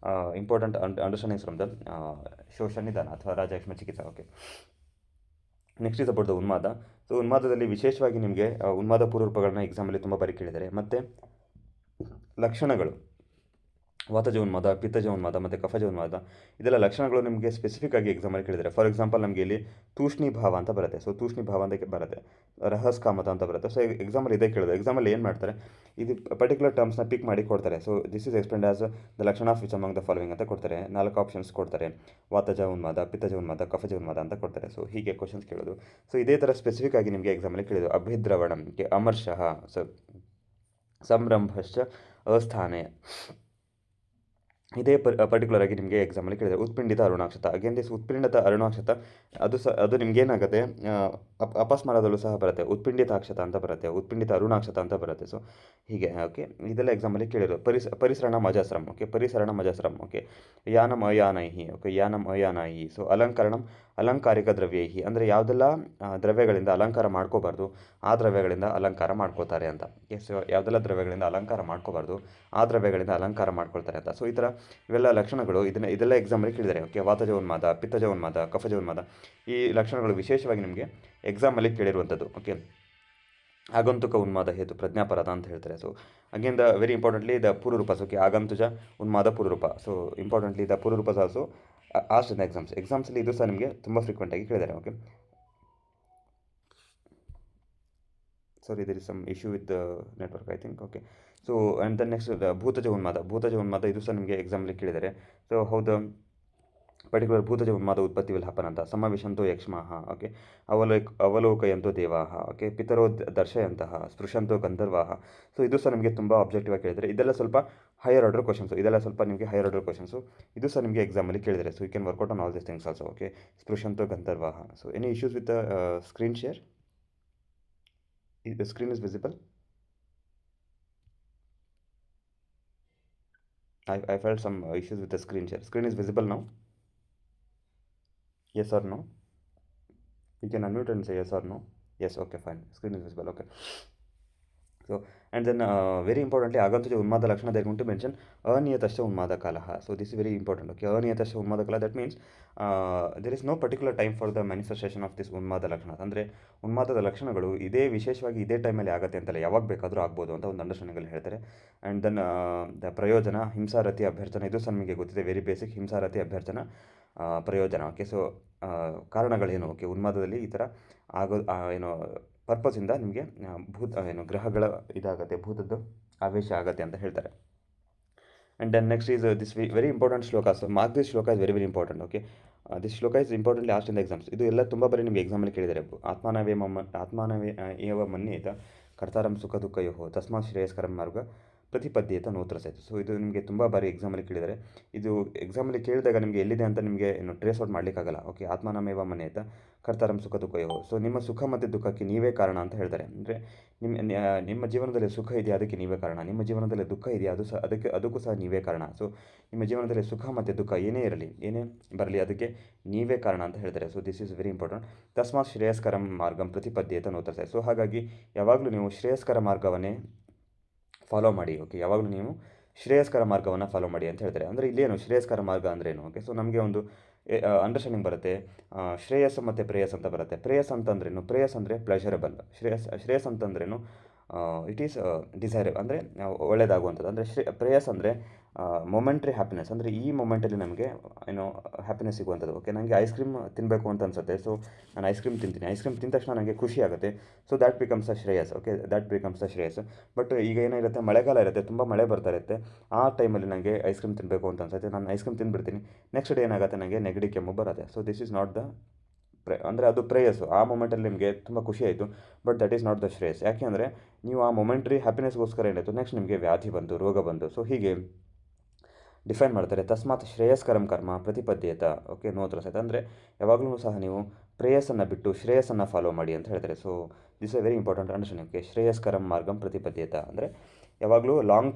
important understandings from the ಶೋಷ ನಿಧಾನ ಅಥವಾ ರಾಜಯಕ್ಷ್ಮ ಚಿಕಿತ್ಸಾ. Okay, next is about the ಉನ್ಮಾದ. ಸೊ ಉನ್ಮಾದದಲ್ಲಿ ವಿಶೇಷವಾಗಿ ನಿಮಗೆ ಉನ್ಮಾದ ಪೂರ್ವರೂಪಗಳನ್ನ ಎಕ್ಸಾಮಲ್ಲಿ ತುಂಬ ಬಾರಿ ಕೇಳಿದ್ದಾರೆ. ಮತ್ತು ಲಕ್ಷಣಗಳು, ವಾತಜ ಉನ್ಮಾದ, ಪಿತ್ತಜ ಉನ್ಮಾದ ಮತ್ತು ಕಫಜ ಉನ್ಮಾದ, ಇದೆಲ್ಲ ಲಕ್ಷಣಗಳು ನಿಮಗೆ ಸ್ಪೆಸಿಫಿಕ್ ಆಗಿ ಎಕ್ಸಾಮಲ್ಲಿ ಕೇಳಿದ್ದಾರೆ. ಫಾರ್ ಎಕ್ಸಾಂಪಲ್ ನಮಗೆ ಇಲ್ಲಿ ತೂಷ್ಣೀಭಾವ ಅಂತ ಬರುತ್ತೆ. ಸೊ ತೂಷ್ಣೀಭಾವ ಅಂತ ಬರುತ್ತೆ, ರಹಸ್ಕಾಮತ ಅಂತ ಬರುತ್ತೆ. ಸೊ ಎಕ್ಸಾಮಲ್ಲಿ ಇದೇ ಕೇಳಿದೆ. ಎಕ್ಸಾಮಲ್ಲಿ ಏನು ಮಾಡ್ತಾರೆ, ಇದು ಪರ್ಟಿಕ್ಯುಲರ್ ಟರ್ಮ್ಸ್ನ ಪಿಕ್ ಮಾಡಿ ಕೊಡ್ತಾರೆ. So this is explained as the ಲಕ್ಷಣ of which among the following ಅಂತ ಕೊಡ್ತಾರೆ. 4 ಆಪ್ಷನ್ಸ್ ಕೊಡ್ತಾರೆ. ವಾತಜ ಉನ್ಮಾದ, ಪಿತ್ತಜ ಉನ್ಮಾದ, ಕಫಜ ಉನ್ಮಾದ ಅಂತ ಕೊಡ್ತಾರೆ. ಸೊ ಹೀಗೆ ಕ್ವಶನ್ಸ್ ಕೇಳೋದು. ಸೊ ಇದೇ ಥರ ಸ್ಪೆಸಿಫಿಕ್ ಆಗಿ ನಿಮಗೆ ಎಕ್ಸಾಮಲ್ಲಿ ಕೇಳಿದ್ರು. ಅಭಿದ್ರವಣಕ್ಕೆ ಅಮರ್ಷಃ, ಸೊ ಸಂರಂಭಶ್ಚ ಅಸ್ಥಾನೆ, ಇದೇ ಪರ್ಟಿಕ್ಯುಲರ್ ಆಗಿ ನಿಮಗೆ ಎಕ್ಸಾಮಲ್ಲಿ ಕೇಳಿದ್ದಾರೆ. ಉತ್ಪಿಂಡಿತ ಅರುಣಾಕ್ಷತ, ಅಗೇನ್ ದಿಸ್ ಉತ್ಪಿಂಡಿತ ಅರುಣಾಕ್ಷತ ಅದು ನಿಮ್ಗೇನಾಗುತ್ತೆ, ಅಪಸ್ಮಾರದಲ್ಲೂ ಸಹ ಬರುತ್ತೆ. ಉತ್ಪಿಂಡಿತಾಕ್ಷತ ಅಂತ ಬರುತ್ತೆ, ಉತ್ಪಿಂಡಿತ ಅರುಣಾಕ್ಷತ ಅಂತ ಬರುತ್ತೆ. ಸೊ ಹೀಗೆ. ಓಕೆ, ಇದೆಲ್ಲ ಎಕ್ಸಾಮಲ್ಲಿ ಕೇಳಿದ್ರು. ಪರಿಸರಣ ಮಜಸ್ರಂ. ಓಕೆ, ಪರಿಸರಣ ಮಜಸ್ರಂ. ಓಕೆ, ಯಾನಂ ಅಯಾನೈಹಿ. ಓಕೆ, ಯಾನಂ ಅಯಾನೈಹಿ. ಸೊ ಅಲಂಕರಣಂ ಅಲಂಕಾರಿಕ ದ್ರವ್ಯೈಹಿ, ಅಂದರೆ ಯಾವುದೆಲ್ಲ ದ್ರವ್ಯಗಳಿಂದ ಅಲಂಕಾರ ಮಾಡ್ಕೋಬಾರ್ದು ಆ ದ್ರವ್ಯಗಳಿಂದ ಅಲಂಕಾರ ಮಾಡ್ಕೋತಾರೆ ಅಂತ. ಸೊ ಯಾವುದೆಲ್ಲ ದ್ರವ್ಯಗಳಿಂದ ಅಲಂಕಾರ ಮಾಡ್ಕೋಬಾರ್ದು ಆ ದ್ರವ್ಯಗಳಿಂದ ಅಲಂಕಾರ ಮಾಡ್ಕೊಳ್ತಾರೆ ಅಂತ. ಸೊ ಈ ಥರ ಇವೆಲ್ಲ ಲಕ್ಷಣಗಳು ಇದೆಲ್ಲ ಎಕ್ಸಾಮಲ್ಲಿ ಕೇಳಿದ್ದಾರೆ. ಓಕೆ, ವಾತಜ ಉನ್ಮಾದ, ಪಿತ್ತಜ ಉನ್ಮಾದ, ಕಫಜ ಉನ್ಮಾದ, ಈ ಲಕ್ಷಣಗಳು ವಿಶೇಷವಾಗಿ ನಿಮಗೆ ಎಕ್ಸಾಮಲ್ಲಿ ಕೇಳಿರುವಂಥದ್ದು. ಓಕೆ, ಆಗಂತುಕ ಉನ್ಮಾದ ಹೇತು ಪ್ರಜ್ಞಾಪರಾಧ ಅಂತ ಹೇಳ್ತಾರೆ. So again the very importantly the ಪೂರ್ವರೂಪ. ಓಕೆ, ಆಗಂತುಜ ಉನ್ಮಾದ ಪೂರ್ವರೂಪ. ಸೊ ಇಂಪಾರ್ಟೆಂಟ್ಲಿ ದ ಪೂರ್ವರೂಪ ಆಲ್ಸೋ ಆಸ್ಟ್ ಇನ್ ಎಕ್ಸಾಮ್ಸಲ್ಲಿ ಇದು ಸಹ ನಿಮಗೆ ತುಂಬ ಫ್ರೀಕ್ವೆಂಟಾಗಿ ಕೇಳಿದ್ದಾರೆ. Okay, sorry, there is some issue with the network, I think. Okay, so and then next ಭೂತಜ ಉನ್ಮಾದ ಇದು ಸಹ ನಿಮಗೆ ಎಕ್ಸಾಮಲ್ಲಿ ಕೇಳಿದ್ದಾರೆ. ಸೊ ಹೌದು ಪರ್ಟಿಕ್ಯುಲರ್ ಭೂತಜ ಉನ್ಮಾದ ಉತ್ಪತ್ತಿ ವಿಲ್ ಹ್ಯಾಪನ್ ಅಂತ. ಸಮಾವೇಶಂತೋ ಯಕ್ಷ್ಮಾಃ. ಓಕೆ, ಅವಲೋಕಯಂತೋ ದೇವಾಃ. ಓಕೆ, ಪಿತರೋ ದರ್ಶಯಂತಹ, ಸ್ಪೃಶಂತೋ ಗಂಧರ್ವಾಃ. ಸೊ ಇದು ಸಹ ನಿಮಗೆ ತುಂಬ ಆಬ್ಜೆಕ್ಟಿವ್ ಆಗಿ ಕೇಳಿದರೆ. ಇದೆಲ್ಲ ಸ್ವಲ್ಪ ಹೈಯರ್ ಆರ್ಡರ್ ಕ್ವಶನ್ಸು, ಇದು ಸಹ ನಿಮಗೆ ಎಕ್ಸಾಮಲ್ಲಿ ಕೇಳಿದರೆ. So you can work out on all this things also. Okay, ಸ್ಪೃಶಂತೋ ಗಂಧರ್ವಾಃ. So any issues with screen share? The screen is visible? I felt some issues with the screen share. Screen is visible now? Yes or no? You can unmute and say yes or no. Yes, okay, fine. Screen is visible. Okay. So and then very importantly, ಆಗಂತುಜ ಉನ್ಮಾದ ಲಕ್ಷಣ they are going to mention ಅನಿಯತಶ್ಚ ಉನ್ಮಾದ ಕಾಲಃ. So this is very important. Okay, ಅನಿಯತಶ್ಚ ಉನ್ಮಾದ ಕಾಲ, that means there is no particular time for the manifestation of this ಉನ್ಮಾದ ಲಕ್ಷಣ. ಅಂದರೆ ಉನ್ಮಾದದ ಲಕ್ಷಣಗಳು ವಿಶೇಷವಾಗಿ ಇದೇ ಟೈಮಲ್ಲಿ ಆಗುತ್ತೆ ಅಂತಲ್ಲ, ಯಾವಾಗ ಬೇಕಾದರೂ ಆಗ್ಬೋದು ಅಂತ ಒಂದು ಅಂಡರ್ಸ್ಟ್ಯಾಂಡಿಂಗಲ್ಲಿ ಹೇಳ್ತಾರೆ. ಆ್ಯಂಡ್ ದೆನ್ ದ ಪ್ರಯೋಜನ ಹಿಂಸಾರತಿ ಅಭ್ಯರ್ಥನ, ಇದು ಸಹ ನಿಮಗೆ ಗೊತ್ತಿದೆ, ವೆರಿ ಬೇಸಿಕ್. ಹಿಂಸಾರತಿ ಅಭ್ಯರ್ಥನ ಪ್ರಯೋಜನ. ಓಕೆ, ಸೊ ಕಾರಣಗಳೇನು? ಓಕೆ, ಉನ್ಮಾದದಲ್ಲಿ ಈ ಥರ ಏನು ಪರ್ಪಸಿಂದ ನಿಮಗೆ ಗ್ರಹಗಳ ಇದಾಗುತ್ತೆ, ಭೂತದ್ದು ಆವೇಶ ಆಗುತ್ತೆ ಅಂತ ಹೇಳ್ತಾರೆ. And then next is this very important ಶ್ಲೋಕ. ಸೊ ಮಾರ್ಕ್ ದಿಸ್ ಶ್ಲೋಕ is very very important. Okay, this ಶ್ಲೋಕ is importantly asked in the exams. ಇದು ಎಲ್ಲ ತುಂಬ ಬಾರಿ ನಿಮಗೆ ಎಕ್ಸಾಮಲ್ಲಿ ಕೇಳಿದ್ದಾರೆ. ಆತ್ಮಾನವೇ ಏವ ಮನ್ಯೇತ ಕರ್ತಾರಂ ಸುಖ ದುಃಖಯೋ ತಸ್ಮಾತ್ ಶ್ರೇಯಸ್ಕರಂ ಮಾರ್ಗ ಪ್ರತಿಪದ್ಯೇತ ನೋತ್ರ ಸೇತು. ಸೊ ಇದು ನಿಮಗೆ ತುಂಬ ಬಾರಿ ಎಕ್ಸಾಮಲ್ಲಿ ಕೇಳಿದ್ದಾರೆ. ಇದು ಎಕ್ಸಾಮಲ್ಲಿ ಕೇಳಿದಾಗ ನಿಮಗೆ ಎಲ್ಲಿದೆ ಅಂತ ನಿಮಗೆ ಏನು ಟ್ರೇಸ್ ಔಟ್ ಮಾಡಲಿಕ್ಕಾಗಲ್ಲ. ಓಕೆ, ಆತ್ಮನಮೇವ ಮನೇತ ಕರ್ತಾರಂ ಸುಖ ದುಃಖಯೋ. ಸೊ ನಿಮ್ಮ ಸುಖ ಮತ್ತು ದುಃಖಕ್ಕೆ ನೀವೇ ಕಾರಣ ಅಂತ ಹೇಳ್ತಾರೆ. ಅಂದರೆ ನಿಮ್ಮ ಜೀವನದಲ್ಲಿ ಸುಖ ಇದೆಯಾ, ಅದಕ್ಕೆ ನೀವೇ ಕಾರಣ. ನಿಮ್ಮ ಜೀವನದಲ್ಲಿ ದುಃಖ ಇದೆಯಾ, ಅದು ಸಹ ಅದಕ್ಕೂ ಸಹ ನೀವೇ ಕಾರಣ. ಸೊ ನಿಮ್ಮ ಜೀವನದಲ್ಲಿ ಸುಖ ಮತ್ತು ದುಃಖ ಏನೇ ಇರಲಿ, ಏನೇ ಬರಲಿ, ಅದಕ್ಕೆ ನೀವೇ ಕಾರಣ ಅಂತ ಹೇಳ್ತಾರೆ. So this is very important. ತಸ್ಮಾತ್ ಶ್ರೇಯಸ್ಕರಂ ಮಾರ್ಗಂ ಪ್ರತಿಪದ್ಯೇತ ನೋತ್ರ. ಸೊ ಹಾಗಾಗಿ ಯಾವಾಗಲೂ ನೀವು ಶ್ರೇಯಸ್ಕರ ಮಾರ್ಗವನ್ನೇ ಫಾಲೋ ಮಾಡಿ. ಓಕೆ, ಯಾವಾಗಲೂ ನೀವು ಶ್ರೇಯಸ್ಕರ ಮಾರ್ಗವನ್ನು ಫಾಲೋ ಮಾಡಿ ಅಂತ ಹೇಳ್ತಾರೆ. ಅಂದರೆ ಇಲ್ಲೇನು ಶ್ರೇಯಸ್ಕರ ಮಾರ್ಗ ಅಂದ್ರೇನು? ಓಕೆ, ಸೊ ನಮಗೆ ಒಂದು ಅಂಡರ್ಸ್ಟ್ಯಾಂಡಿಂಗ್ ಬರುತ್ತೆ. ಶ್ರೇಯಸ್ ಮತ್ತು ಪ್ರೇಯಸ್ ಅಂತ ಬರುತ್ತೆ. ಪ್ರೇಯಸ್ ಅಂತಂದ್ರೇನು? ಪ್ರೇಯಸ್ ಅಂದರೆ ಪ್ಲೆಷರಬಲ್. ಶ್ರೇಯಸ್ ಅಂತಂದ್ರೇನು? ಇಟ್ ಈಸ್ ಡಿಸೈರಬಲ್, ಅಂದರೆ ಒಳ್ಳೆಯದಾಗುವಂಥದ್ದು. ಅಂದರೆ ಪ್ರೇಯಸ್ ಅಂದರೆ ಮೊಮೆಂಟ್ರಿ ಹ್ಯಾಪಿನೆಸ್, ಅಂದರೆ ಈ ಮೊಮೆಂಟಲ್ಲಿ ನಮಗೆ ಏನೋ ಹ್ಯಾಪಿನೆಸ್ ಸಿಗುವಂಥದ್ದು. ಓಕೆ, ನನಗೆ ಐಸ್ ಕ್ರೀಮ್ ತಿನ್ನಬೇಕು ಅಂತ ಅನಿಸುತ್ತೆ. ಸೊ ನಾನು ಐಸ್ ಕ್ರೀಮ್ ತಿಂತೀನಿ. ಐಸ್ ಕ್ರೀಮ್ ತಿಂದ ತಕ್ಷಣ ನನಗೆ ಖುಷಿ ಆಗುತ್ತೆ. So that becomes a Shreyas. Okay, that becomes a Shreyas. But ಈಗ ಏನಿರುತ್ತೆ, ಮಳೆಗಾಲ ಇರುತ್ತೆ, ತುಂಬ ಮಳೆ ಬರ್ತಾ ಇರುತ್ತೆ. ಆ ಟೈಮಲ್ಲಿ ನನಗೆ ಐಸ್ ಕ್ರೀಮ್ ತಿನ್ನಬೇಕು ಅಂತ ಅನ್ಸುತ್ತೆ. ನಾನು ಐಸ್ ಕ್ರೀಮ್ ತಿಂದುಬಿಡ್ತೀನಿ. ನೆಕ್ಸ್ಟ್ ಡೇ ಏನಾಗುತ್ತೆ, ನನಗೆ ನೆಗಡಿ ಕೆಮ್ಮು ಬರುತ್ತೆ. So this is not the ಅಂದರೆ ಅದು ಪ್ರೇಯಸ್ಸು. ಆ ಮೊಮೆಂಟಲ್ಲಿ ನಿಮಗೆ ತುಂಬ ಖುಷಿ ಆಯಿತು, but that is not the Shreyas. ಯಾಕೆ ಅಂದರೆ ನೀವು ಆ ಮೊಮೆಂಟ್ರಿ ಹ್ಯಾಪಿನೆಸ್ಗೋಸ್ಕರ ಏನಾಯಿತು, ನೆಕ್ಸ್ಟ್ ನಿಮಗೆ ವ್ಯಾಧಿ ಬಂತು, ರೋಗ ಬಂತು. ಸೊ ಹೀಗೆ ಡಿಫೈನ್ ಮಾಡ್ತಾರೆ. ತಸ್ಮಾತ್ ಶ್ರೇಯಸ್ಕರಂ ಕರ್ಮ ಪ್ರತಿಪದ್ಯೇತ. ಓಕೆ, ನೋತ್ರ ಸಹಿತ ಅಂದರೆ ಯಾವಾಗಲೂ ಸಹ ನೀವು ಪ್ರೇಯಸ್ಸನ್ನು ಬಿಟ್ಟು ಶ್ರೇಯಸ್ಸನ್ನು ಫಾಲೋ ಮಾಡಿ ಅಂತ ಹೇಳ್ತಾರೆ. So this a very important understanding. Okay, ಶ್ರೇಯಸ್ಕರಂ ಮಾರ್ಗಂ ಪ್ರತಿಪದ್ಯೇತ ಅಂದರೆ ಯಾವಾಗಲೂ ಲಾಂಗ್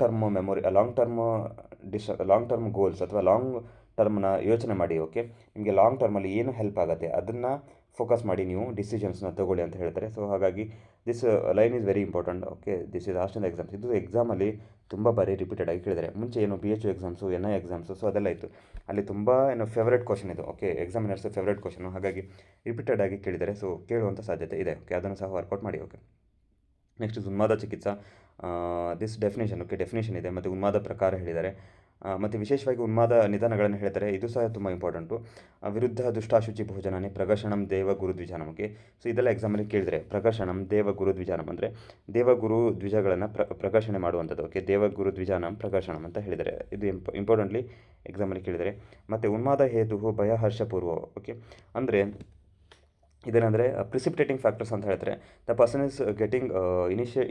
ಟರ್ಮ್ ಗೋಲ್ಸ್ ಅಥವಾ ಲಾಂಗ್ ಟರ್ಮ್ನ ಯೋಚನೆ ಮಾಡಿ. ಓಕೆ, ನಿಮಗೆ ಲಾಂಗ್ ಟರ್ಮಲ್ಲಿ ಏನು ಹೆಲ್ಪ್ ಆಗುತ್ತೆ ಅದನ್ನು ಫೋಕಸ್ ಮಾಡಿ ನೀವು ಡಿಸಿಷನ್ಸ್ನ ತಗೊಳ್ಳಿ ಅಂತ ಹೇಳ್ತಾರೆ. ಸೊ ಹಾಗಾಗಿ this line is very important. Okay, this is asked in exams. ಇದು ಎಕ್ಸಾಮಲ್ಲಿ ತುಂಬ ಬಾರಿ ರಿಪೀಟೆಡ್ ಆಗಿ ಕೇಳಿದ್ದಾರೆ. ಮುಂಚೆ ಏನು PHU exams, NI exams, so ಅದೆಲ್ಲ ಇತ್ತು. ಅಲ್ಲಿ ತುಂಬ ಏನು ಫೇವ್ರೇಟ್ ಕ್ವಶನ್ ಇದು. ಓಕೆ, ಎಕ್ಸಾಮಿನರ್ಸ್ ಫೇವ್ರೇಟ್ ಕ್ವಶನು, ಹಾಗಾಗಿ ರಿಪೀಟೆಡ್ ಆಗಿ ಕೇಳಿದ್ದಾರೆ. ಸೊ ಕೇಳುವಂಥ ಸಾಧ್ಯತೆ ಇದೆ. ಓಕೆ, ಅದನ್ನು ಸಹ ವರ್ಕೌಟ್ ಮಾಡಿ. ಓಕೆ, ನೆಕ್ಸ್ಟ್ ಉನ್ಮಾದ ಚಿಕಿತ್ಸಾ. This definition. ಓಕೆ, ಡೆಫಿನೇಷನ್ ಇದೆ, ಮತ್ತು ಉನ್ಮಾದ ಪ್ರಕಾರ ಹೇಳಿದ್ದಾರೆ. ಮತ್ತು ವಿಶೇಷವಾಗಿ ಉನ್ಮಾದ ನಿಧಾನಗಳನ್ನು ಹೇಳ್ತಾರೆ. ಇದು ಸಹ ತುಂಬ ಇಂಪಾರ್ಟೆಂಟು. ವಿರುದ್ಧ ದುಷ್ಟಾಶುಚಿ ಭೋಜನಾನಿ ಪ್ರಗರ್ಷಣಂ ದೇವ ಗುರು ದ್ವಿಜಾನಂ. ಓಕೆ, ಸೊ ಇದೆಲ್ಲ ಎಕ್ಸಾಮಲ್ಲಿ ಕೇಳಿದರೆ ಪ್ರಗರ್ಷಣಂ ದೇವ ಗುರು ದ್ವಿಜಾನಂ ಅಂದರೆ ದೇವಗುರು ದ್ವಿಜಗಳನ್ನು ಪ್ರಕರ್ಷಣೆ ಮಾಡುವಂಥದ್ದು. ಓಕೆ, ದೇವಗುರು ದ್ವಿಜಾನಂ ಪ್ರಕರ್ಷಣಂ ಅಂತ ಹೇಳಿದ್ದಾರೆ. ಇದು ಇಂಪಾರ್ಟೆಂಟ್ಲಿ ಎಕ್ಸಾಮಲ್ಲಿ ಕೇಳಿದರೆ. ಮತ್ತು ಉನ್ಮಾದ ಹೇತು ಭಯಹರ್ಷಪೂರ್ವ. ಓಕೆ, ಅಂದರೆ ಇದೇನೆಂದರೆ ಪ್ರಿಸಿಪಿಟೇಟಿಂಗ್ ಫ್ಯಾಕ್ಟರ್ಸ್ ಅಂತ ಹೇಳ್ತಾರೆ. The person is getting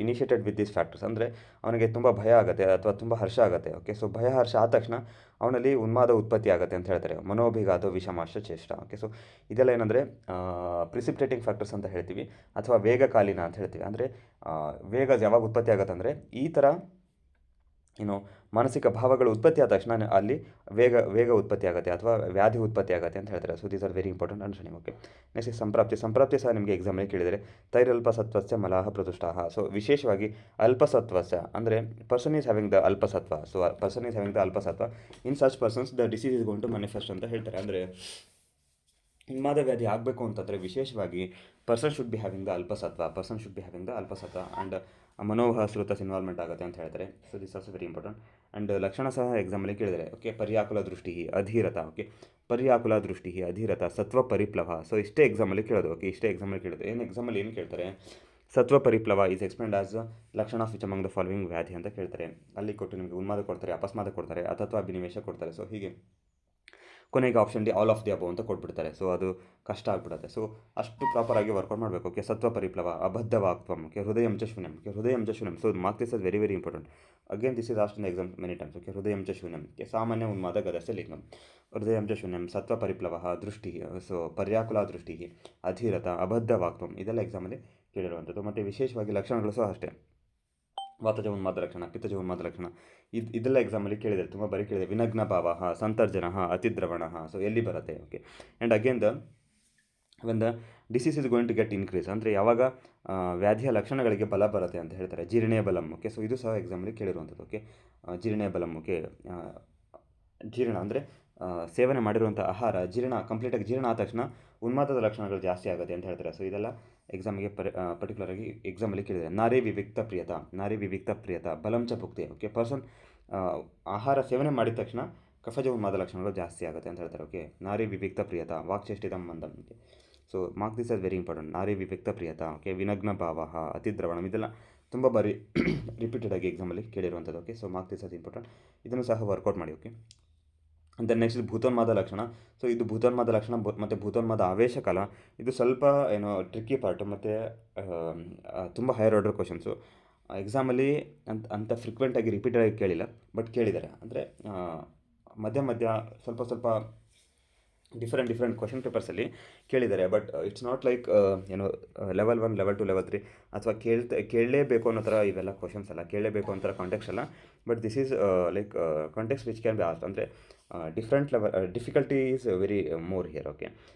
initiated with this factors. ಅಂದರೆ ಅವನಿಗೆ ತುಂಬ ಭಯ ಆಗುತ್ತೆ ಅಥವಾ ತುಂಬ ಹರ್ಷ ಆಗುತ್ತೆ. ಓಕೆ, ಸೊ ಭಯ ಹರ್ಷ ಆದ ತಕ್ಷಣ ಅವನಲ್ಲಿ ಉನ್ಮಾದ ಉತ್ಪತ್ತಿ ಆಗುತ್ತೆ ಅಂತ ಹೇಳ್ತಾರೆ. ಮನೋಭಿಘಾತೋ ವಿಷಮಾಶ ಚೇಷ್ಟ. ಓಕೆ, ಸೊ ಇದೆಲ್ಲ ಏನಂದರೆ ಪ್ರಿಸಿಪಿಟೇಟಿಂಗ್ ಫ್ಯಾಕ್ಟರ್ಸ್ ಅಂತ ಹೇಳ್ತೀವಿ, ಅಥವಾ ವೇಗಕಾಲೀನ ಅಂತ ಹೇಳ್ತೀವಿ. ಅಂದರೆ ವೇಗ ಯಾವಾಗ ಉತ್ಪತ್ತಿ ಆಗುತ್ತೆ ಅಂದರೆ ಈ ಥರ ಏನು ಮಾನಸಿಕ ಭಾವಗಳು ಉತ್ಪತ್ತಿ ಆದ ತಕ್ಷಣ ಅಲ್ಲಿ ವೇಗ ಉತ್ಪತ್ತಿ ಆಗುತ್ತೆ ಅಥವಾ ವ್ಯಾಧಿ ಉತ್ಪತ್ತಿ ಆಗುತ್ತೆ ಅಂತ ಹೇಳ್ತಾರೆ. So these are very important understanding. Okay, next ಸಂಪ್ರಾಪ್ತಿ ಸಹ ನಿಮಗೆ ಎಕ್ಸಾಮಲ್ಲಿ ಕೇಳಿದರೆ. ತೈರಲ್ಪಸತ್ವಸ್ಯ ಮಲಾಹ ಪ್ರದುಷ್ಟಾಹ. ಸೊ ವಿಶೇಷವಾಗಿ ಅಲ್ಪಸತ್ವಸ್ಯ ಅಂದರೆ ಪರ್ಸನ್ ಈಸ್ ಹ್ಯಾವಿಂಗ್ ದ ಅಲ್ಪಸತ್ವ. So person is having the ಅಲ್ಪಸತ್ವ. In such persons the disease is going to manifest ಅಂತ ಹೇಳ್ತಾರೆ. ಅಂದರೆ ಉನ್ಮಾದ ವ್ಯಾಧಿ ಆಗಬೇಕು ಅಂತಂದರೆ ವಿಶೇಷವಾಗಿ person should be having the ಅಲ್ಪಸತ್ವ ಆ್ಯಂಡ್ ಮನೋಭಾಸೃತಸ್ ಇನ್ವಾಲ್ವ್ಮೆಂಟ್ ಆಗುತ್ತೆ ಅಂತ ಹೇಳ್ತಾರೆ. So this also very important. And ಲಕ್ಷಣ ಸಹ ಎಕ್ಸಾಮಲ್ಲಿ ಕೇಳಿದರೆ. ಓಕೆ, ಪರ್ಯಾಕುಲ ದೃಷ್ಟಿ ಅಧೀರತ. ಓಕೆ, ಪರ್ಯಾಕುಲ ದೃಷ್ಟಿ ಅಧೀರತ ಸತ್ವ ಪರಿಪ್ಲವ. ಸೊ ಇಷ್ಟೇ ಎಕ್ಸಾಮಲ್ಲಿ ಕೇಳೋದು. ಓಕೆ, ಇಷ್ಟೇ ಎಕ್ಸಾಮಲ್ಲಿ ಕೇಳೋದು. ಎಕ್ಸಾಮಲ್ಲಿ ಏನು ಕೇಳ್ತಾರೆ, ಸತ್ವ ಪರಿಪ್ಲವ ಈಸ್ ಎಕ್ಸ್ಪ್ಲೇನ್ಡ್ ಆಸ್ ಲಕ್ಷಣ of which among the following ವ್ಯಾಧಿ ಅಂತ ಕೇಳ್ತಾರೆ. ಅಲ್ಲಿ ಕೊಟ್ಟು ನಿಮಗೆ ಉನ್ಮಾದ ಕೊಡ್ತಾರೆ, ಅಪಸ್ಮಾದ ಕೊಡ್ತಾರೆ, ಅಥತ್ವ ಅಭಿನಿವೇಶ ಕೊಡ್ತಾರೆ. ಸೊ ಹೀಗೆ ಕೊನೆಗೆ option D all of the above ಅಂತ ಕೊಟ್ಬಿಡ್ತಾರೆ. ಸೊ ಅದು ಕಷ್ಟ ಆಗಿಬಿಡುತ್ತೆ. ಸೊ ಅಷ್ಟು ಪ್ರಾಪರಾಗಿ ವರ್ಕೌಟ್ ಮಾಡಬೇಕು. ಓಕೆ, ಸತ್ವ ಪರಿಪ್ಲವ, ಅಬದ್ಧವಾಕ್ತ್ವಂ. ಓಕೆ, ಹೃದಯಂ ಚ ಶೂನ್ಯಂ. ಓಕೆ, ಹೃದಯಂ ಚ ಶೂನ್ಯಂ. So mark this is very very important. Again this is asked in exam many times. Okay, ಹೃದಯಂ ಚ ಶೂನ್ಯಂ. ಓಕೆ, ಸಾಮಾನ್ಯ ಉನ್ಮಾದ ಗದಸ್ಯ ಲಿಂಗಂ. ಹೃದಯಂ ಚ ಶೂನ್ಯಂ, ಸತ್ವ ಪರಿಪ್ಲವ, ದೃಷ್ಟಿ, ಸೊ ಪರ್ಯಾಕುಲ ದೃಷ್ಟಿ, ಅಧೀರತ, ಅಬದ್ಧವಾಕ್ತ್ವಂ, ಇದೆಲ್ಲ ಎಕ್ಸಾಮಲ್ಲಿ ಕೇಳಿರುವಂಥದ್ದು. ಮತ್ತು ವಿಶೇಷವಾಗಿ ಲಕ್ಷಣಗಳು ಸಹ ಅಷ್ಟೇ. ವಾತಜ ಉನ್ಮಾದ ಲಕ್ಷಣ, ಪಿತ್ತಜ ಉನ್ಮಾದ ಲಕ್ಷಣ, ಇದೆಲ್ಲ ಎಕ್ಸಾಮಲ್ಲಿ ಕೇಳಿದರೆ, ತುಂಬ ಬರೀ ಕೇಳಿದೆ. ವಿನಗ್ನ ಭಾವ, ಸಂತರ್ಜನ, ಅತಿದ್ರವಣ. ಸೊ ಎಲ್ಲಿ ಬರುತ್ತೆ? Okay, and again when the disease is going to get increase, ಅಂದರೆ ಯಾವಾಗ ವ್ಯಾಧಿಯ ಲಕ್ಷಣಗಳಿಗೆ ಬಲ ಬರುತ್ತೆ ಅಂತ ಹೇಳ್ತಾರೆ. ಜೀರ್ಣೇ ಬಲಂ. ಓಕೆ, ಸೊ ಇದು ಸಹ ಎಕ್ಸಾಮಲ್ಲಿ ಕೇಳಿರುವಂಥದ್ದು. ಓಕೆ, ಜೀರ್ಣೇ ಬಲಂ. ಓಕೆ, ಜೀರ್ಣ ಅಂದರೆ ಸೇವನೆ ಮಾಡಿರುವಂಥ ಆಹಾರ ಕಂಪ್ಲೀಟಾಗಿ ಜೀರ್ಣ ಆದ ತಕ್ಷಣ ಉನ್ಮಾದದ ಲಕ್ಷಣಗಳು ಜಾಸ್ತಿ ಆಗುತ್ತೆ ಅಂತ ಹೇಳ್ತಾರೆ. ಸೊ ಇದೆಲ್ಲ ಎಕ್ಸಾಮಿಗೆ ಪರ್ಟಿಕ್ಯುಲರಾಗಿ ಎಕ್ಸಾಮಲ್ಲಿ ಕೇಳಿದೆ. ನಾರಿ ವಿವಿಕ್ತ ಪ್ರಿಯತ ಬಲಂ ಚ ಭುಕ್ತಿ. ಓಕೆ, ಪರ್ಸನ್ ಆಹಾರ ಸೇವನೆ ಮಾಡಿದ ತಕ್ಷಣ ಕಫಜ ಉನ್ಮಾದ ಲಕ್ಷಣಗಳು ಜಾಸ್ತಿ ಆಗುತ್ತೆ ಅಂತ ಹೇಳ್ತಾರೆ. ಓಕೆ, ನಾರಿ ವಿವಿಕ್ತ ಪ್ರಿಯತ ವಾಕ್ಚೇಷ್ಟಿತಂ ಮಂದಂ. Okay, so mark this as very important. ನಾರಿ ವಿವಿಕ್ತ ಪ್ರಿಯತ. ಓಕೆ, ವಿನಗ್ನ ಭಾವ, ಅತಿದ್ರವಣಂ, ಇದೆಲ್ಲ ತುಂಬ ಬಾರಿ ರಿಪೀಟೆಡ್ ಆಗಿ ಎಕ್ಸಾಮಲ್ಲಿ ಕೇಳಿರುವಂಥದ್ದು. Okay, so mark this as important. ಇದನ್ನು ಸಹ ವರ್ಕೌಟ್ ಮಾಡಿ. ಓಕೆ, ಅಂತ ನೆಕ್ಸ್ಟ್ ಭೂತೋನ್ಮಾದ ಲಕ್ಷಣ. ಸೊ ಇದು ಭೂತೋನ್ಮಾದ ಲಕ್ಷಣ ಮತ್ತು ಭೂತೋನ್ಮಾದ ಆವೇಶ ಕಾಲ. ಇದು ಸ್ವಲ್ಪ ಟ್ರಿಕ್ಕಿ ಪಾರ್ಟು ಮತ್ತು ತುಂಬ ಹೈಯರ್ ಆರ್ಡರ್ ಕ್ವಶನ್ಸು. ಎಕ್ಸಾಮಲ್ಲಿ ಅಂಥ ಫ್ರೀಕ್ವೆಂಟಾಗಿ ರಿಪೀಟೆಡಾಗಿ ಕೇಳಿಲ್ಲ, ಬಟ್ ಕೇಳಿದ್ದಾರೆ. ಅಂದರೆ ಮಧ್ಯ ಮಧ್ಯ ಸ್ವಲ್ಪ ಸ್ವಲ್ಪ ಡಿಫ್ರೆಂಟ್ ಕ್ವಶನ್ ಪೇಪರ್ಸಲ್ಲಿ ಕೇಳಿದ್ದಾರೆ. ಬಟ್ ಇಟ್ಸ್ ನಾಟ್ ಲೈಕ್ ಏನು ಲೆವೆಲ್ 1, ಲೆವೆಲ್ 2, ಲೆವೆಲ್ 3 ಅಥವಾ ಕೇಳಲೇಬೇಕು ಅನ್ನೋ ಥರ ಇವೆಲ್ಲ ಕ್ವಶನ್ಸ್ ಅಲ್ಲ, ಕೇಳಲೇಬೇಕು ಅನ್ನೋ ಥರ ಕಾಂಟೆಕ್ಸ್ಟ್ ಅಲ್ಲ. But this is like context which can be asked. ಅಂದರೆ different level difficulty is very more here. Okay,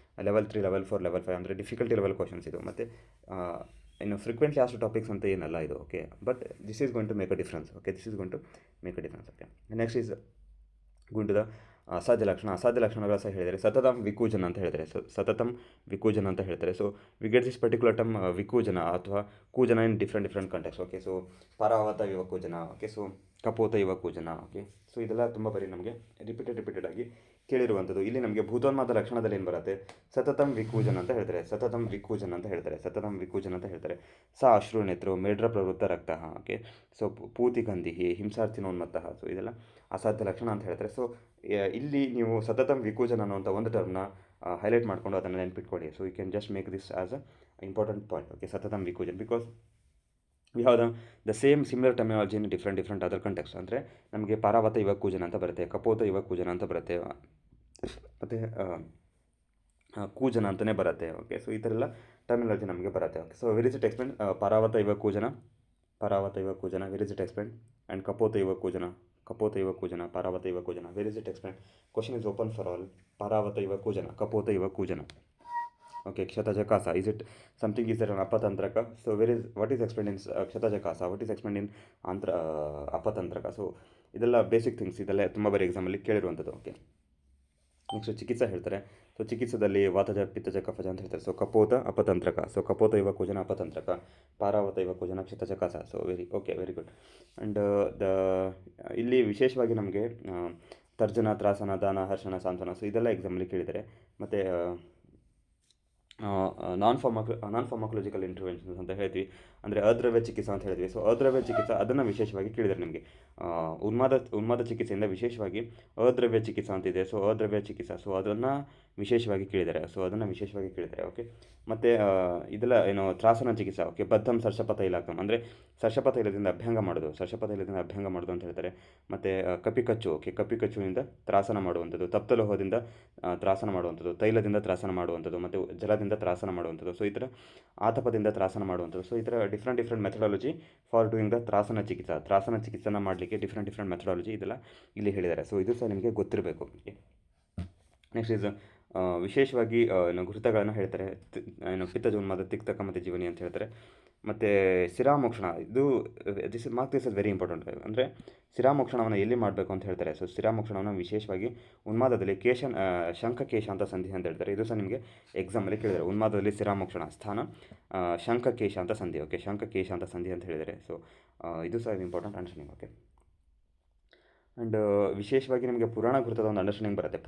level 3, level 4, level 5 ಅಂದರೆ ಡಿಫಿಕಲ್ಟಿ ಲೆವೆಲ್ ಕ್ವಶನ್ಸ್ ಇದು. ಮತ್ತು ಇನ್ನು ಫ್ರೀಕ್ವೆಂಟ್ಲಿ ಆಸ್ಟ್ ಟಾಪಿಕ್ಸ್ ಅಂತ ಏನಲ್ಲ ಇದು. Okay, but this is going to make a difference. Okay, this is going to make a difference. Okay, next is going to the ಅಸಾಧ್ಯ ಲಕ್ಷಣ. ಅಸಾಧ್ಯ ಲಕ್ಷಣಗಳ ಸಹ ಹೇಳಿದರೆ ಸತತಂ ವಿಕೂಜನ ಅಂತ ಹೇಳ್ತಾರೆ. ಸೊ ಸತತಂ ವಿಕೂಜನ ಅಂತ ಹೇಳ್ತಾರೆ. So we get this particular term ವಿಕೂಜನ ಅಥವಾ ಕೂಜನ in different context. Okay, so ಪರಾವತ ಇವ ಕೂಜನ. ಓಕೆ, ಸೊ ಕಪೋತ ಇವ ಕೂಜನ. ಓಕೆ, ಸೊ ಇದೆಲ್ಲ ತುಂಬ ಬರೀ ನಮಗೆ ರಿಪೀಟೆಡ್ ಆಗಿ ಕೇಳಿರುವಂಥದ್ದು. ಇಲ್ಲಿ ನಮಗೆ ಭೂತೋನ್ಮಾದ ಲಕ್ಷಣದಲ್ಲಿ ಏನು ಬರುತ್ತೆ, ಸತತಂ ವಿಕೂಜನ ಅಂತ ಹೇಳ್ತಾರೆ. ಸತತಂ ವಿಕೂಜನ ಅಂತ ಹೇಳ್ತಾರೆ. ಸತತಂ ವಿಕೂಜನ ಅಂತ ಹೇಳ್ತಾರೆ. ಸ ಅಶ್ರು ನೇತ್ರೋ ಮೇಢ್ರ ಪ್ರವೃತ್ತ ರಕ್ತ. ಓಕೆ, ಸೊ ಪೂತಿಗಂಧಿ ಹಿಂಸಾರ್ಥಿನೋನ್ಮತ್ತಃ. ಸೊ ಇದೆಲ್ಲ ಅಸಾಧ್ಯ ಲಕ್ಷಣ ಅಂತ ಹೇಳ್ತಾರೆ. ಸೊ ಇಲ್ಲಿ ನೀವು ಸತತಂ ವಿಕೂಜನ ಅನ್ನುವಂಥ ಒಂದು ಟರ್ಮ್ನ ಹೈಲೈಟ್ ಮಾಡಿಕೊಂಡು ಅದನ್ನು ನೆನ್ಪಿಟ್ಕೊಳ್ಳಿ. So you can just make this as a important point. Okay, ಸತತಂ ವಿಕೂಜನ್ because we have the same similar terminology in different other context. ಅಂದರೆ ನಮಗೆ ಪಾರಾವತ ಇವ ಕೂಜನ ಅಂತ ಬರುತ್ತೆ, ಕಪೋತ ಇವ ಕೂಜನ ಅಂತ ಬರುತ್ತೆ, ಮತ್ತು ಕೂಜನ ಅಂತಲೇ ಬರುತ್ತೆ. ಓಕೆ, ಸೊ ಈ ಥರ ಎಲ್ಲ ಟರ್ಮಿನಾಲಜಿ ನಮಗೆ ಬರುತ್ತೆ. Okay, so where is it explain ಪಾರಾವತ ಇವ ಕೂಜನ where is it explain and ಕಪೋತ ಇವ ಕೂಜನ ಪಾರಾವತ ಇವ ಕೂಜನ where is it explain. Question is open for all. ಪಾರಾವತ ಇವ ಕೂಜನ, ಕಪೋತ ಇವ ಕೂಜನ. Okay, Kshatajakaasa. Is it something is there on Apatantraka? So what is explained in Kshatajakaasa? What is explained in Apatantraka? So ಇದೆಲ್ಲ ಬೇಸಿಕ್ ಥಿಂಗ್ಸ್, ಇದೆಲ್ಲ ತುಂಬ ಬರೀ ಎಕ್ಸಾಮಲ್ಲಿ ಕೇಳಿರುವಂಥದ್ದು. ಓಕೆ, ನೆಕ್ಸ್ಟ್ ಚಿಕಿತ್ಸೆ ಹೇಳ್ತಾರೆ. ಸೊ ಚಿಕಿತ್ಸೆದಲ್ಲಿ ವಾತಜ ಪಿತ್ತಜ ಕಫಜ ಅಂತ ಹೇಳ್ತಾರೆ. ಸೊ ಕಪೋತ ಅಪತಂತ್ರಕ. ಸೊ ಕಪೋತ ಇವ ಕೂಜನ ಅಪತಂತ್ರಕ, ಪಾರಾವತ ಇವ ಕೂಜನ ಕ್ಷತಜಕಾಸ. So very good. ಆ್ಯಂಡ್ ಇಲ್ಲಿ ವಿಶೇಷವಾಗಿ ನಮಗೆ ತರ್ಜನ, ತ್ರಾಸನ, ದಾನ, ಹರ್ಷಣ, ಸಾಂತ್ವನ. ಸೊ ಇದೆಲ್ಲ ಎಕ್ಸಾಮಲ್ಲಿ ಕೇಳಿದ್ದಾರೆ. ಮತ್ತು ನಾನ್ ಫಾರ್ಮಕಾಲಜಿಕಲ್ ಇಂಟರ್ವೆನ್ಷನ್ಸ್ ಅಂತ ಹೇಳ್ತೀವಿ, ಅಂದರೆ ಅದ್ರವ್ಯ ಚಿಕಿತ್ಸೆ ಅಂತ ಹೇಳ್ತೀವಿ. ಸೊ ಅದ್ರವ್ಯ ಚಿಕಿತ್ಸೆ ಅದನ್ನು ವಿಶೇಷವಾಗಿ ಕೇಳಿದ್ದಾರೆ ನಿಮಗೆ. ಉನ್ಮಾದ ಚಿಕಿತ್ಸೆಯಿಂದ ವಿಶೇಷವಾಗಿ ಅದ್ರವ್ಯ ಚಿಕಿತ್ಸೆ ಅಂತಿದೆ. ಸೊ ಅದ್ರವ್ಯ ಚಿಕಿತ್ಸೆ, ಸೊ ಅದನ್ನು ವಿಶೇಷವಾಗಿ ಕೇಳಿದ್ದಾರೆ. ಓಕೆ, ಮತ್ತು ಇದೆಲ್ಲ ಏನು ತ್ರಾಸನ ಚಿಕಿತ್ಸೆ. ಓಕೆ, ಬದ್ಧಂ ಸರ್ಷಪ ತೈಲಾಕ್ತಂ ಅಂದರೆ ಸರ್ಷಪ ತೈಲದಿಂದ ಅಭ್ಯಂಗ ಮಾಡೋದು ಅಂತ ಹೇಳ್ತಾರೆ. ಮತ್ತು ಕಪಿಕಚ್ಚು. ಓಕೆ, ಕಪಿಕಚ್ಚುವಿನಿಂದ ತ್ರಾಸನ ಮಾಡುವಂಥದ್ದು, ತಪ್ತಲೋಹದಿಂದ ತ್ರಾಸನ ಮಾಡುವಂಥದ್ದು, ತೈಲದಿಂದ ತ್ರಾಸನ ಮಾಡುವಂಥದ್ದು, ಮತ್ತು ಜಲದಿಂದ ತ್ರಾಸನ ಮಾಡುವಂಥದ್ದು. ಸೊ ಈ ಥರ ಆತಪದಿಂದ ತ್ರಾಸನ ಮಾಡುವಂಥದ್ದು. ಸೊ ಈ ಥರ different methodology for doing the ತ್ರಾಸನ ಚಿಕಿತ್ಸೆನ ಮಾಡಲಿಕ್ಕೆ ಡಿಫ್ರೆಂಟ್ ಮೆಥಡಾಲಜಿ ಇದೆಲ್ಲ ಇಲ್ಲಿ ಹೇಳಿದ್ದಾರೆ. ಸೊ ಇದು ಸಹ ನಿಮಗೆ ಗೊತ್ತಿರಬೇಕು. ಓಕೆ, ನೆಕ್ಸ್ಟ್ ಇಸ್ ವಿಶೇಷವಾಗಿ ಗುರುತಗಳನ್ನು ಹೇಳ್ತಾರೆ. ಪಿತ್ತಜ ಉನ್ಮಾದ, ತಿಕ್ತಕ ಮತ್ತು ಜೀವನಿ ಅಂತ ಹೇಳ್ತಾರೆ. ಮತ್ತು ಶಿರಾಮೋಕ್ಷಣ, ಇದು ದಿಸ್ ಇಸ್ ವೆರಿ ಇಂಪಾರ್ಟೆಂಟ್. ಅಂದರೆ ಶಿರಾಮೋಕ್ಷಣವನ್ನು ಎಲ್ಲಿ ಮಾಡಬೇಕು ಅಂತ ಹೇಳ್ತಾರೆ. ಸೊ ಶಿರಾಮೋಕ್ಷಣವನ್ನು ವಿಶೇಷವಾಗಿ ಉನ್ಮಾದದಲ್ಲಿ ಶಂಖಕೇಶ ಅಂತ ಸಂಧಿ ಅಂತ ಹೇಳ್ತಾರೆ. ಇದು ಸಹ ನಿಮಗೆ ಎಕ್ಸಾಮಲ್ಲಿ ಕೇಳಿದ್ದಾರೆ. ಉನ್ಮಾದದಲ್ಲಿ ಶಿರಾಮೋಕ್ಷಣ ಸ್ಥಾನ ಶಂಖಕೇಶ ಅಂತ ಸಂಧಿ. ಓಕೆ, ಶಂಖಕೇಶ ಅಂತ ಸಂಧಿ ಅಂತ ಹೇಳಿದ್ದಾರೆ. ಸೊ ಇದು ಸಹ ಇಂಪಾರ್ಟೆಂಟ್ ಅಂಡರ್ಸ್ಟ್ಯಾಂಡಿಂಗ್. ಓಕೆ, ಆ್ಯಂಡ್ ವಿಶೇಷವಾಗಿ ನಿಮಗೆ ಪುರಾಣ ಗುರುತದ ಒಂದು ಅಂಡರ್ಸ್ಟ್ಯಾಂಡಿಂಗ್ ಬರುತ್ತೆ.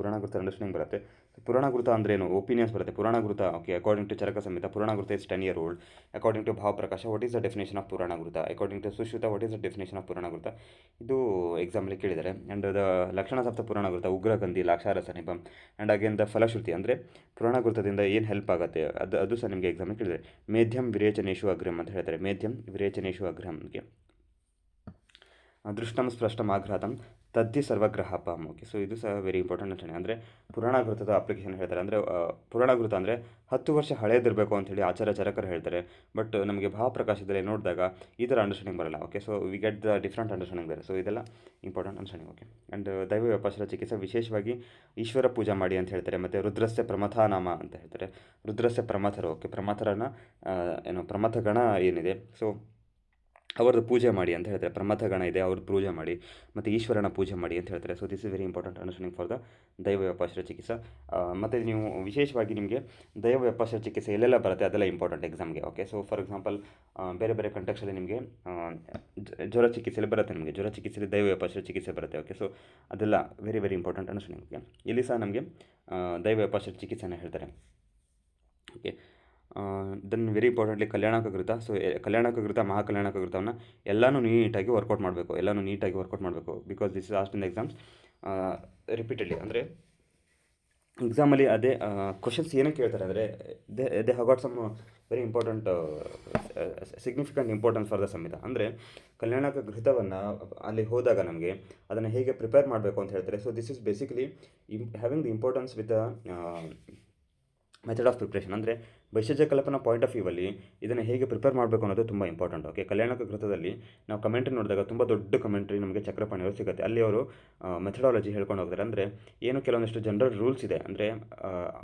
ಪುರಾಣ ಗುರುತ ಅಂದ್ರೇನು, ಒಪಿನಿಯನ್ಸ್ ಬರುತ್ತೆ. ಪುರಾಣ ಗುರುತ, okay, according to Charaka Samhita ಪುರಾಣ ಗುರುತ is 10 year old. According to Bhavaprakasha, what is the definition of ಪುರಾಣ ಗುರುತ? According to Sushruta, what is the definition of ಪುರಾಣ ಗುರುತ? ಇದು ಎಕ್ಸಾಮಲ್ಲಿ ಕೇಳಿದ್ದಾರೆ. ಆ್ಯಂಡ್ ದ ಲಕ್ಷಣ ಸಪ್ತ ಪುರಾಣ ಗುರುತ, ಉಗ್ರಗಂಧಿ, ಲಾಕ್ಷಾರಸ ನಿಪಂ, ಆ್ಯಂಡ್ ಅಗೇನ್ ದ ಫಲಶ್ರುತಿ ಅಂದರೆ ಪುರಾಣ ಗುರುತದಿಂದ ಏನು ಹೆಲ್ಪ್ ಆಗುತ್ತೆ ಅದು ಸಹ ನಿಮಗೆ ಎಕ್ಸಾಮಲ್ಲಿ ಕೇಳಿದ್ದಾರೆ. ಮೇಧ್ಯಂ ವಿರೇಚನೇಶು ಅಗ್ರಹಂ ಅಂತ ಹೇಳ್ತಾರೆ. ಮೇಧ್ಯಂ ವಿರೇಚನೇಶು ಅಗ್ರಹಂಗೆ ದೃಷ್ಟಂ ಸ್ಪಷ್ಟಂ ಆಘ್ರಾತಂ ತದ್ದಿ ಸರ್ವಗ್ರಹಪಂ. ಓಕೆ, ಸೊ ಇದು ಸಹ ವೆರಿ ಇಂಪಾರ್ಟೆಂಟ್ ಅಂತಾನೆ. ಅಂದರೆ ಪುರಾಣ ಗುರುತದ ಅಪ್ಲಿಕೇಶನ್ ಹೇಳ್ತಾರೆ. ಅಂದರೆ ಪುರಾಣ ಗುರುತ ಅಂದರೆ 10 ವರ್ಷ ಹಳೇದಿರಬೇಕು ಅಂಥೇಳಿ ಆಚಾರ್ಯ ಚರಕರು ಹೇಳ್ತಾರೆ. ಬಟ್ ನಮಗೆ ಭಾವಪ್ರಕಾಶದಲ್ಲಿ ನೋಡಿದಾಗ ಈ ಥರ ಅಂಡರ್ಸ್ಟ್ಯಾಂಡಿಂಗ್ ಬರಲ್ಲ. Okay, so we get the different understanding ಬೇರೆ. ಸೊ ಇದೆಲ್ಲ ಇಂಪಾರ್ಟೆಂಟ್ ಅಂಡರ್ಸ್ಟ್ಯಾಂಡಿಂಗ್. ಓಕೆ, ಆ್ಯಂಡ್ ದೈವ ವ್ಯಾಪಾರ ಚಿಕಿತ್ಸೆ ವಿಶೇಷವಾಗಿ ಈಶ್ವರ ಪೂಜಾ ಮಾಡಿ ಅಂತ ಹೇಳ್ತಾರೆ. ಮತ್ತು ರುದ್ರಸ್ಯ ಪ್ರಮಥನಾಮ ಅಂತ ಹೇಳ್ತಾರೆ. ರುದ್ರಸ್ಯ ಪ್ರಮಥರು. ಓಕೆ, ಪ್ರಮಥರನ್ನ ಪ್ರಮಥಗಣ ಏನಿದೆ, ಸೊ ಅವ್ರದ್ದು ಪೂಜೆ ಮಾಡಿ ಅಂತ ಹೇಳ್ತಾರೆ. ಪ್ರಮಥ ಗಣ ಇದೆ, ಅವ್ರದ್ದು ಪೂಜೆ ಮಾಡಿ, ಮತ್ತು ಈಶ್ವರನ ಪೂಜೆ ಮಾಡಿ ಅಂತ ಹೇಳ್ತಾರೆ. So this is very important understanding for the ದೈವ ವ್ಯಾಪಾರ ಚಿಕಿತ್ಸೆ. ಮತ್ತು ನೀವು ವಿಶೇಷವಾಗಿ ನಿಮಗೆ ದೈವ ವ್ಯಾಪಾರ ಚಿಕಿತ್ಸೆ ಎಲ್ಲೆಲ್ಲ ಬರುತ್ತೆ ಅದೆಲ್ಲ ಇಂಪಾರ್ಟೆಂಟ್ ಎಕ್ಸಾಮ್ಗೆ. ಓಕೆ, ಸೊ ಫಾರ್ ಎಕ್ಸಾಂಪಲ್ ಬೇರೆ ಕಂಟೆಕ್ಸ್ಟಲ್ಲಿ ನಿಮಗೆ ಜ್ವರ ಚಿಕಿತ್ಸೆಯಲ್ಲಿ ಬರುತ್ತೆ. ನಿಮಗೆ ಜ್ವರ ಚಿಕಿತ್ಸೆಯಲ್ಲಿ ದೈವ ವ್ಯಾಪಾರ ಚಿಕಿತ್ಸೆ ಬರುತ್ತೆ. ಓಕೆ, ಸೊ ಅದೆಲ್ಲ ವೆರಿ ಇಂಪಾರ್ಟೆಂಟ್ ಅಂಡರ್ಸ್ಟ್ಯಾಂಡಿಂಗ್. ಓಕೆ, ಇಲ್ಲಿ ಸಹ ನಮಗೆ ದೈವ ವ್ಯಾಪಾರ ಚಿಕಿತ್ಸೆನ ಹೇಳ್ತಾರೆ. ಓಕೆ, ದೆನ್ ವೆರಿ ಇಂಪಾರ್ಟೆಂಟ್ಲಿ ಕಲ್ಯಾಣಕ ಘೃತ. ಸೊ ಕಲ್ಯಾಣಕ ಘೃತ, ಮಹಾಕಲ್ಯಾಣಕ ಘೃತವನ್ನು ಎಲ್ಲನೂ ನೀಟಾಗಿ ವರ್ಕೌಟ್ ಮಾಡಬೇಕು. Because this is asked in the exams repeatedly. ಅಂದರೆ ಎಕ್ಸಾಮಲ್ಲಿ ಅದೇ ಕ್ವಶನ್ಸ್ ಏನಕ್ಕೆ ಕೇಳ್ತಾರೆ ಅಂದರೆ they have got some very important significant importance for the ಸಂವಿಧಾನ. ಅಂದರೆ ಕಲ್ಯಾಣಕ ಗೃಹವನ್ನು ಅಲ್ಲಿ ಹೋದಾಗ ನಮಗೆ ಅದನ್ನು ಹೇಗೆ ಪ್ರಿಪೇರ್ ಮಾಡಬೇಕು ಅಂತ ಹೇಳ್ತಾರೆ. So this is basically having the importance with method of preparation. ಅಂದರೆ ಭವಿಷ್ಯ ಕಲ್ಪನಾ ಪಾಯಿಂಟ್ ಆಫ್ ವ್ಯೂವಲ್ಲಿ ಇದನ್ನು ಹೇಗೆ ಪ್ರಿಪೇರ್ ಮಾಡಬೇಕು ಅನ್ನೋದು ತುಂಬ ಇಂಪಾರ್ಟೆಂಟ್. ಓಕೆ, ಕಲ್ಯಾಣಕ ಕೃತದಲ್ಲಿ ನಾವು ಕಮೆಂಟ್ರಿ ನೋಡಿದಾಗ ತುಂಬ ದೊಡ್ಡ ಕಮೆಂಟ್ರಿ ನಮಗೆ ಚಕ್ರಪಾಣಿಯವರು ಸಿಗುತ್ತೆ. ಅಲ್ಲಿ ಅವರು ಮೆಥಡಾಲಜಿ ಹೇಳ್ಕೊಂಡು ಹೋಗ್ತಾರೆ. ಅಂದರೆ ಏನು ಕೆಲವೊಂದಿಷ್ಟು ಜನರಲ್ ರೂಲ್ಸ್ ಇದೆ, ಅಂದರೆ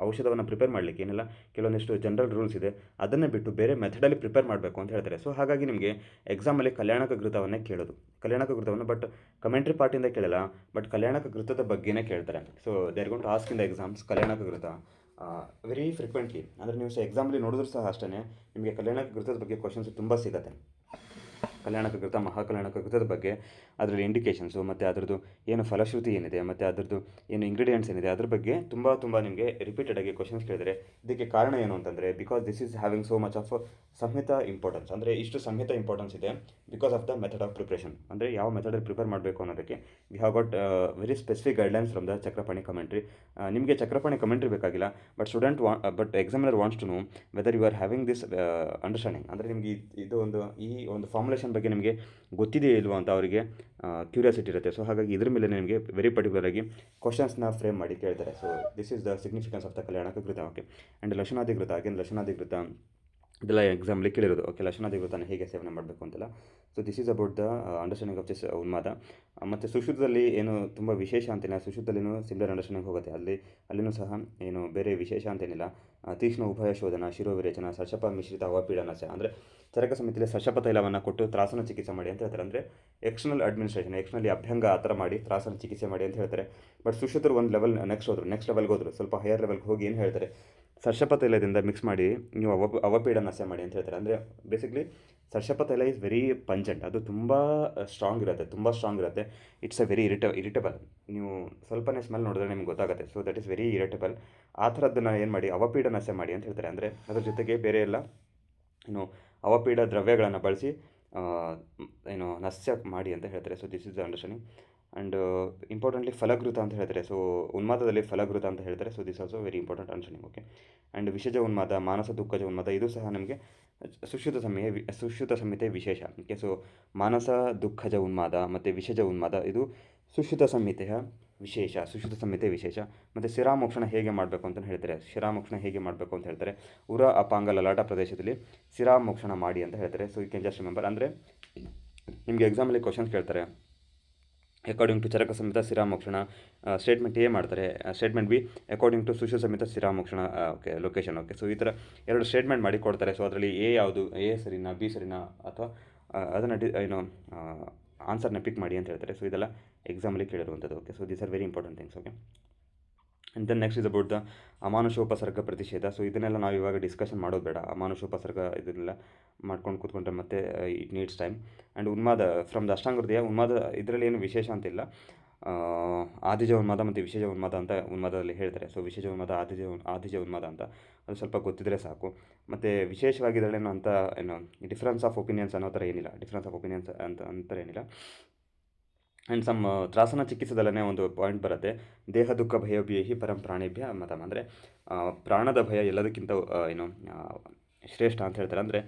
ಔಷಧವನ್ನು ಪ್ರಿಪೇರ್ ಮಾಡಲಿಕ್ಕೆ ಏನೆಲ್ಲ ಕೆಲವೊಂದಿಷ್ಟು ಜನರಲ್ ರೂಲ್ಸ್ ಇದೆ, ಅದನ್ನೇ ಬಿಟ್ಟು ಬೇರೆ ಮೆಥಡಲ್ಲಿ ಪ್ರಿಪೇರ್ ಮಾಡಬೇಕು ಅಂತ ಹೇಳ್ತಾರೆ. ಸೊ ಹಾಗಾಗಿ ನಿಮಗೆ ಎಕ್ಸಾಮಲ್ಲಿ ಕಲ್ಯಾಣಕ ಘೃತವನ್ನೇ ಕೇಳೋದು, ಕಲ್ಯಾಣಕ ಘೃತವನ್ನು, ಬಟ್ ಕಮೆಂಟ್ರಿ ಪಾರ್ಟಿಂದ ಕೇಳಲ್ಲ, ಬಟ್ ಕಲ್ಯಾಣಕ ಘೃತದ ಬಗ್ಗೆನೇ ಕೇಳ್ತಾರೆ. So they are going to ask in the exams ಕಲ್ಯಾಣಕ ಘೃತ ವೆರಿ ಫ್ರೀಕ್ವೆಂಟ್ಲಿ. ಅಂದರೆ ನೀವು ಎಕ್ಸಾಮ್ಲಿ ನೋಡಿದ್ರು ಸಹ ಅಷ್ಟೇ ನಿಮಗೆ ಕಲ್ಯಾಣಕ ಘೃತದ ಬಗ್ಗೆ ಕ್ವಶನ್ಸ್ ತುಂಬ ಸಿಗುತ್ತೆ. ಕಲ್ಯಾಣಕ ಘೃತ, ಮಹಾಕಲ್ಯಾಣಕ ಘೃತದ ಬಗ್ಗೆ ಅದರಲ್ಲಿ ಇಂಡಿಕೇಷನ್ಸು ಮತ್ತು ಅದರದ್ದು ಏನು ಫಲಶ್ರುತಿ ಏನಿದೆ ಮತ್ತು ಅದರದ್ದು ಏನು ಇಂಗ್ರೀಡಿಯೆಂಟ್ಸ್ ಏನಿದೆ ಅದ್ರ ಬಗ್ಗೆ ತುಂಬ ನಿಮಗೆ ರಿಪೀಟೆಡಾಗಿ ಕ್ವಶನ್ಸ್ ಕೇಳಿದರೆ ಇದಕ್ಕೆ ಕಾರಣ ಏನು ಅಂತಂದರೆ because this is having so much of ಸಂಹಿತ ಇಂಪಾರ್ಟೆನ್ಸ್. ಅಂದರೆ ಇಷ್ಟು ಸಂಹಿತ ಇಂಪಾರ್ಟೆನ್ಸ್ ಇದೆ because of the method of preparation. ಅಂದರೆ ಯಾವ ಮೆಥಡಲ್ಲಿ ಪ್ರಿಪೇರ್ ಮಾಡಬೇಕು ಅನ್ನೋದಕ್ಕೆ we have got very specific guidelines from the Chakrapani commentary. ನಿಮಗೆ ಚಕ್ರಪಾಣಿ ಕಮೆಂಟ್ರಿ ಬೇಕಾಗಿಲ್ಲ, but examiner wants to know whether you are having this understanding. ಅಂದರೆ ನಿಮಗೆ ಇದು ಈ ಒಂದು ಫಾರ್ಮುಲೇಷನ್ ಬಗ್ಗೆ ನಿಮಗೆ ಗೊತ್ತಿದೆಯೇ ಇಲ್ವೋ ಅಂತ ಅವರಿಗೆ ಕ್ಯೂರಿಯಾಸಿಟಿ ಇರುತ್ತೆ. ಸೊ ಹಾಗಾಗಿ ಇದ್ರ ಮೇಲೆ ನಿಮಗೆ ವೆರಿ ಪರ್ಟಿಕ್ಯುಲರಾಗಿ ಕ್ವಶನ್ಸ್ನ ಫ್ರೇಮ್ ಮಾಡಿ ಕೇಳ್ತಾರೆ. So this is the significance of the ಕಲ್ಯಾಣಕ ಘೃತ. ಓಕೆ, ಆ್ಯಂಡ್ ಲಕ್ಷಣಾಧಿಕೃತ, ಅಗೇನ್ ಲಕ್ಷಣಾಧಿಕೃತ ಇದೆಲ್ಲ ಎಕ್ಸಾಮ್ಲಿ ಕೇಳಿರೋದು. ಓಕೆ, ಲಕ್ಷಣಾಧಿಕೃತನ ಹೇಗೆ ಸೇವನೆ ಮಾಡಬೇಕು ಅಂತೆಲ್ಲ. So this is about the understanding of this ಉನ್ಮಾದ. ಮತ್ತು ಸುಶ್ರುತದಲ್ಲಿ ಏನು ತುಂಬ ವಿಶೇಷ ಅಂತೇನಿಲ್ಲ, ಸುಶ್ರುತದಲ್ಲಿನೂ ಸಿಮಿಲರ್ ಅಂಡರ್ಸ್ಟ್ಯಾಂಡಿಂಗ್ ಹೋಗುತ್ತೆ. ಅಲ್ಲಿನೂ ಸಹ ಏನು ಬೇರೆ ವಿಶೇಷ ಅಂತೇನಿಲ್ಲ. ತೀಕ್ಷ್ಣ ಉಭಯ ಶೋಧನ, ಶಿರೋವಿರೇಚನ, ಸರ್ಷಪ ಮಿಶ್ರಿತ ಅವಪೀಡನಸ. ಅಂದರೆ ಚರಕ ಸಮಿತಿಯಲ್ಲಿ ಸರ್ಷಪ ತೈಲವನ್ನು ಕೊಟ್ಟು ತ್ರಾಸನ ಚಿಕಿತ್ಸೆ ಮಾಡಿ ಅಂತ ಹೇಳ್ತಾರೆ. ಅಂದರೆ ಎಕ್ಸ್ಟರ್ನಲ್ ಅಡ್ಮಿನಿಸ್ಟ್ರೇಷನ್, ಎಕ್ಸ್ಟರ್ನಲಿ ಅಭ್ಯಂಗ ಆ ಥರ ಮಾಡಿ ತ್ರಾಸನ ಚಿಕಿತ್ಸೆ ಮಾಡಿ ಅಂತ ಹೇಳ್ತಾರೆ. ಬಟ್ ಸುಶ್ರುತರು ಒಂದು ಲೆವೆಲ್ ನೆಕ್ಸ್ಟ್ ಲೆವೆಲ್ಗೆ ಹೋದರು, ಸ್ವಲ್ಪ ಹೈಯರ್ ಲೆವೆಲ್ಗೆ ಹೋಗಿ ಏನು ಹೇಳ್ತಾರೆ, ಸರ್ಷಪ ತೈಲದಿಂದ ಮಿಕ್ಸ್ ಮಾಡಿ ನೀವು ಅವಪೀಡನಸೆ ಮಾಡಿ ಅಂತ ಹೇಳ್ತಾರೆ. ಅಂದರೆ ಬೇಸಿಕ್ಲಿ ಸರ್ಷಪ ತೈಲ ಈಸ್ ವೆರಿ ಪಂಜೆಂಟ್, ಅದು ತುಂಬ ಸ್ಟ್ರಾಂಗ್ ಇರುತ್ತೆ. It's a very irritable. ನೀವು ಸ್ವಲ್ಪನೇ ಸ್ಮೆಲ್ ನೋಡಿದ್ರೆ ನಿಮ್ಗೆ ಗೊತ್ತಾಗುತ್ತೆ. So that is very irritable. ಆ ಥರದ್ದನ್ನು ಏನು ಮಾಡಿ ಅವಪೀಡನಸೆ ಮಾಡಿ ಅಂತ ಹೇಳ್ತಾರೆ. ಅಂದರೆ ಅದ್ರ ಜೊತೆಗೆ ಬೇರೆ ಎಲ್ಲ ಏನು ಅವಪೀಡ ದ್ರವ್ಯಗಳನ್ನು ಬಳಸಿ ನಸ್ಯ ಮಾಡಿ ಅಂತ ಹೇಳ್ತಾರೆ. So this is the understanding. And importantly ಫಲಘೃತ ಅಂತ ಹೇಳ್ತಾರೆ. ಸೊ ಉನ್ಮಾದದಲ್ಲಿ ಫಲಘೃತ ಅಂತ ಹೇಳ್ತಾರೆ. So this also very important understanding. Okay, and ವಿಷಜ ಉನ್ಮಾದ, ಮಾನಸ ದುಃಖಜ ಉನ್ಮಾದ, ಇದು ಸಹ ನಮಗೆ ಸುಶ್ರುತ ಸಂಹಿತೆ ವಿಶೇಷ. ಓಕೆ, ಸೊ ಮಾನಸ ದುಃಖಜ ಉನ್ಮಾದ ಮತ್ತು ವಿಷಜ ಉನ್ಮಾದ ಇದು ಸುಶ್ರುತ ಸಂಹಿತೆ ವಿಶೇಷ. ಮತ್ತು ಶಿರಾಮೋಕ್ಷಣ ಹೇಗೆ ಮಾಡಬೇಕು ಅಂತ ಹೇಳ್ತಾರೆ. ಉರ ಅಪಾಂಗ ಲಲಾಟ ಪ್ರದೇಶದಲ್ಲಿ ಶಿರಾಮೋಕ್ಷಣ ಮಾಡಿ ಅಂತ ಹೇಳ್ತಾರೆ. So you can just remember. ಅಂದರೆ ನಿಮಗೆ ಎಕ್ಸಾಮಲ್ಲಿ ಕ್ವಶನ್ಸ್ ಕೇಳ್ತಾರೆ ಅಕಾರ್ಡಿಂಗ್ ಟು ಚರಕ ಸಮೇತ ಶಿರಾಮೋಕ್ಷಣ, ಸ್ಟೇಟ್ಮೆಂಟ್ ಎ ಮಾಡ್ತಾರೆ, statement B according to Sushruta Samhita ಶಿರಾಮೋಕ್ಷಣ ಓಕೆ ಲೊಕೇಶನ್. ಓಕೆ, ಸೊ ಈ ಥರ ಎರಡು ಸ್ಟೇಟ್ಮೆಂಟ್ ಮಾಡಿ ಕೊಡ್ತಾರೆ. ಸೊ ಅದರಲ್ಲಿ ಎ ಯಾವುದು, ಎ ಸರಿನಾ ಬಿ ಸರಿನಾ ಅಥವಾ ಅದನ್ನು ಆನ್ಸರ್ನ ಪಿಕ್ ಮಾಡಿ ಅಂತ ಹೇಳ್ತಾರೆ. ಸೊ ಇದೆಲ್ಲ ಎಕ್ಸಾಮಲ್ಲಿ ಕೇಳಿರುವಂಥದ್ದು. Okay, so these are very important things. Okay, and then next is about the ಅಮಾನುಷೋಪಸರ್ಗ ಪ್ರತಿಷೇಧ. ಸೊ ಇದನ್ನೆಲ್ಲ ನಾವು ಇವಾಗ ಡಿಸ್ಕಷನ್ ಮಾಡೋದು ಬೇಡ. ಅಮಾನುಷೋಪಸರ್ಗ ಇದನ್ನೆಲ್ಲ ಮಾಡ್ಕೊಂಡು ಕೂತ್ಕೊಂಡ್ರೆ ಮತ್ತೆ ಇಟ್ ನೀಡ್ಸ್ ಟೈಮ್. ಆ್ಯಂಡ್ ಉನ್ಮಾದ ಫ್ರಮ್ ದ ಅಷ್ಟಾಂಗ ಉನ್ಮಾದ ಇದರಲ್ಲಿ ಏನು ವಿಶೇಷ ಅಂತಿಲ್ಲ. ಆದಿಜ ಉನ್ಮಾದ ಮತ್ತು ವಿಶೇಷ ಉನ್ಮಾದ ಅಂತ ಉನ್ಮಾದದಲ್ಲಿ ಹೇಳ್ತಾರೆ. ಸೊ ವಿಶೇಷ ಉನ್ಮಾದ, ಆದಿಜ ಉನ್ಮಾದ ಅಂತ ಅದು ಸ್ವಲ್ಪ ಗೊತ್ತಿದ್ದರೆ ಸಾಕು. ಮತ್ತು ವಿಶೇಷವಾಗಿ ಇದರಲ್ಲೇನು ಅಂತ ಡಿಫ್ರೆನ್ಸ್ ಆಫ್ ಒಪಿನಿಯನ್ಸ್ ಅನ್ನೋ ಥರ ಏನಿಲ್ಲ. ಆ್ಯಂಡ್ ಸಮ್ ತ್ರಾಸನ ಚಿಕಿತ್ಸೆದಲ್ಲೇ ಒಂದು ಪಾಯಿಂಟ್ ಬರುತ್ತೆ, ದೇಹ ದುಃಖ ಭಯೋಭಿಯಹಿ ಪರಂ ಪ್ರಾಣಿಭ್ಯ ಮತಮ್. ಅಂದರೆ ಪ್ರಾಣದ ಭಯ ಎಲ್ಲದಕ್ಕಿಂತ ಶ್ರೇಷ್ಠ ಅಂತ ಹೇಳ್ತಾರೆ. ಅಂದರೆ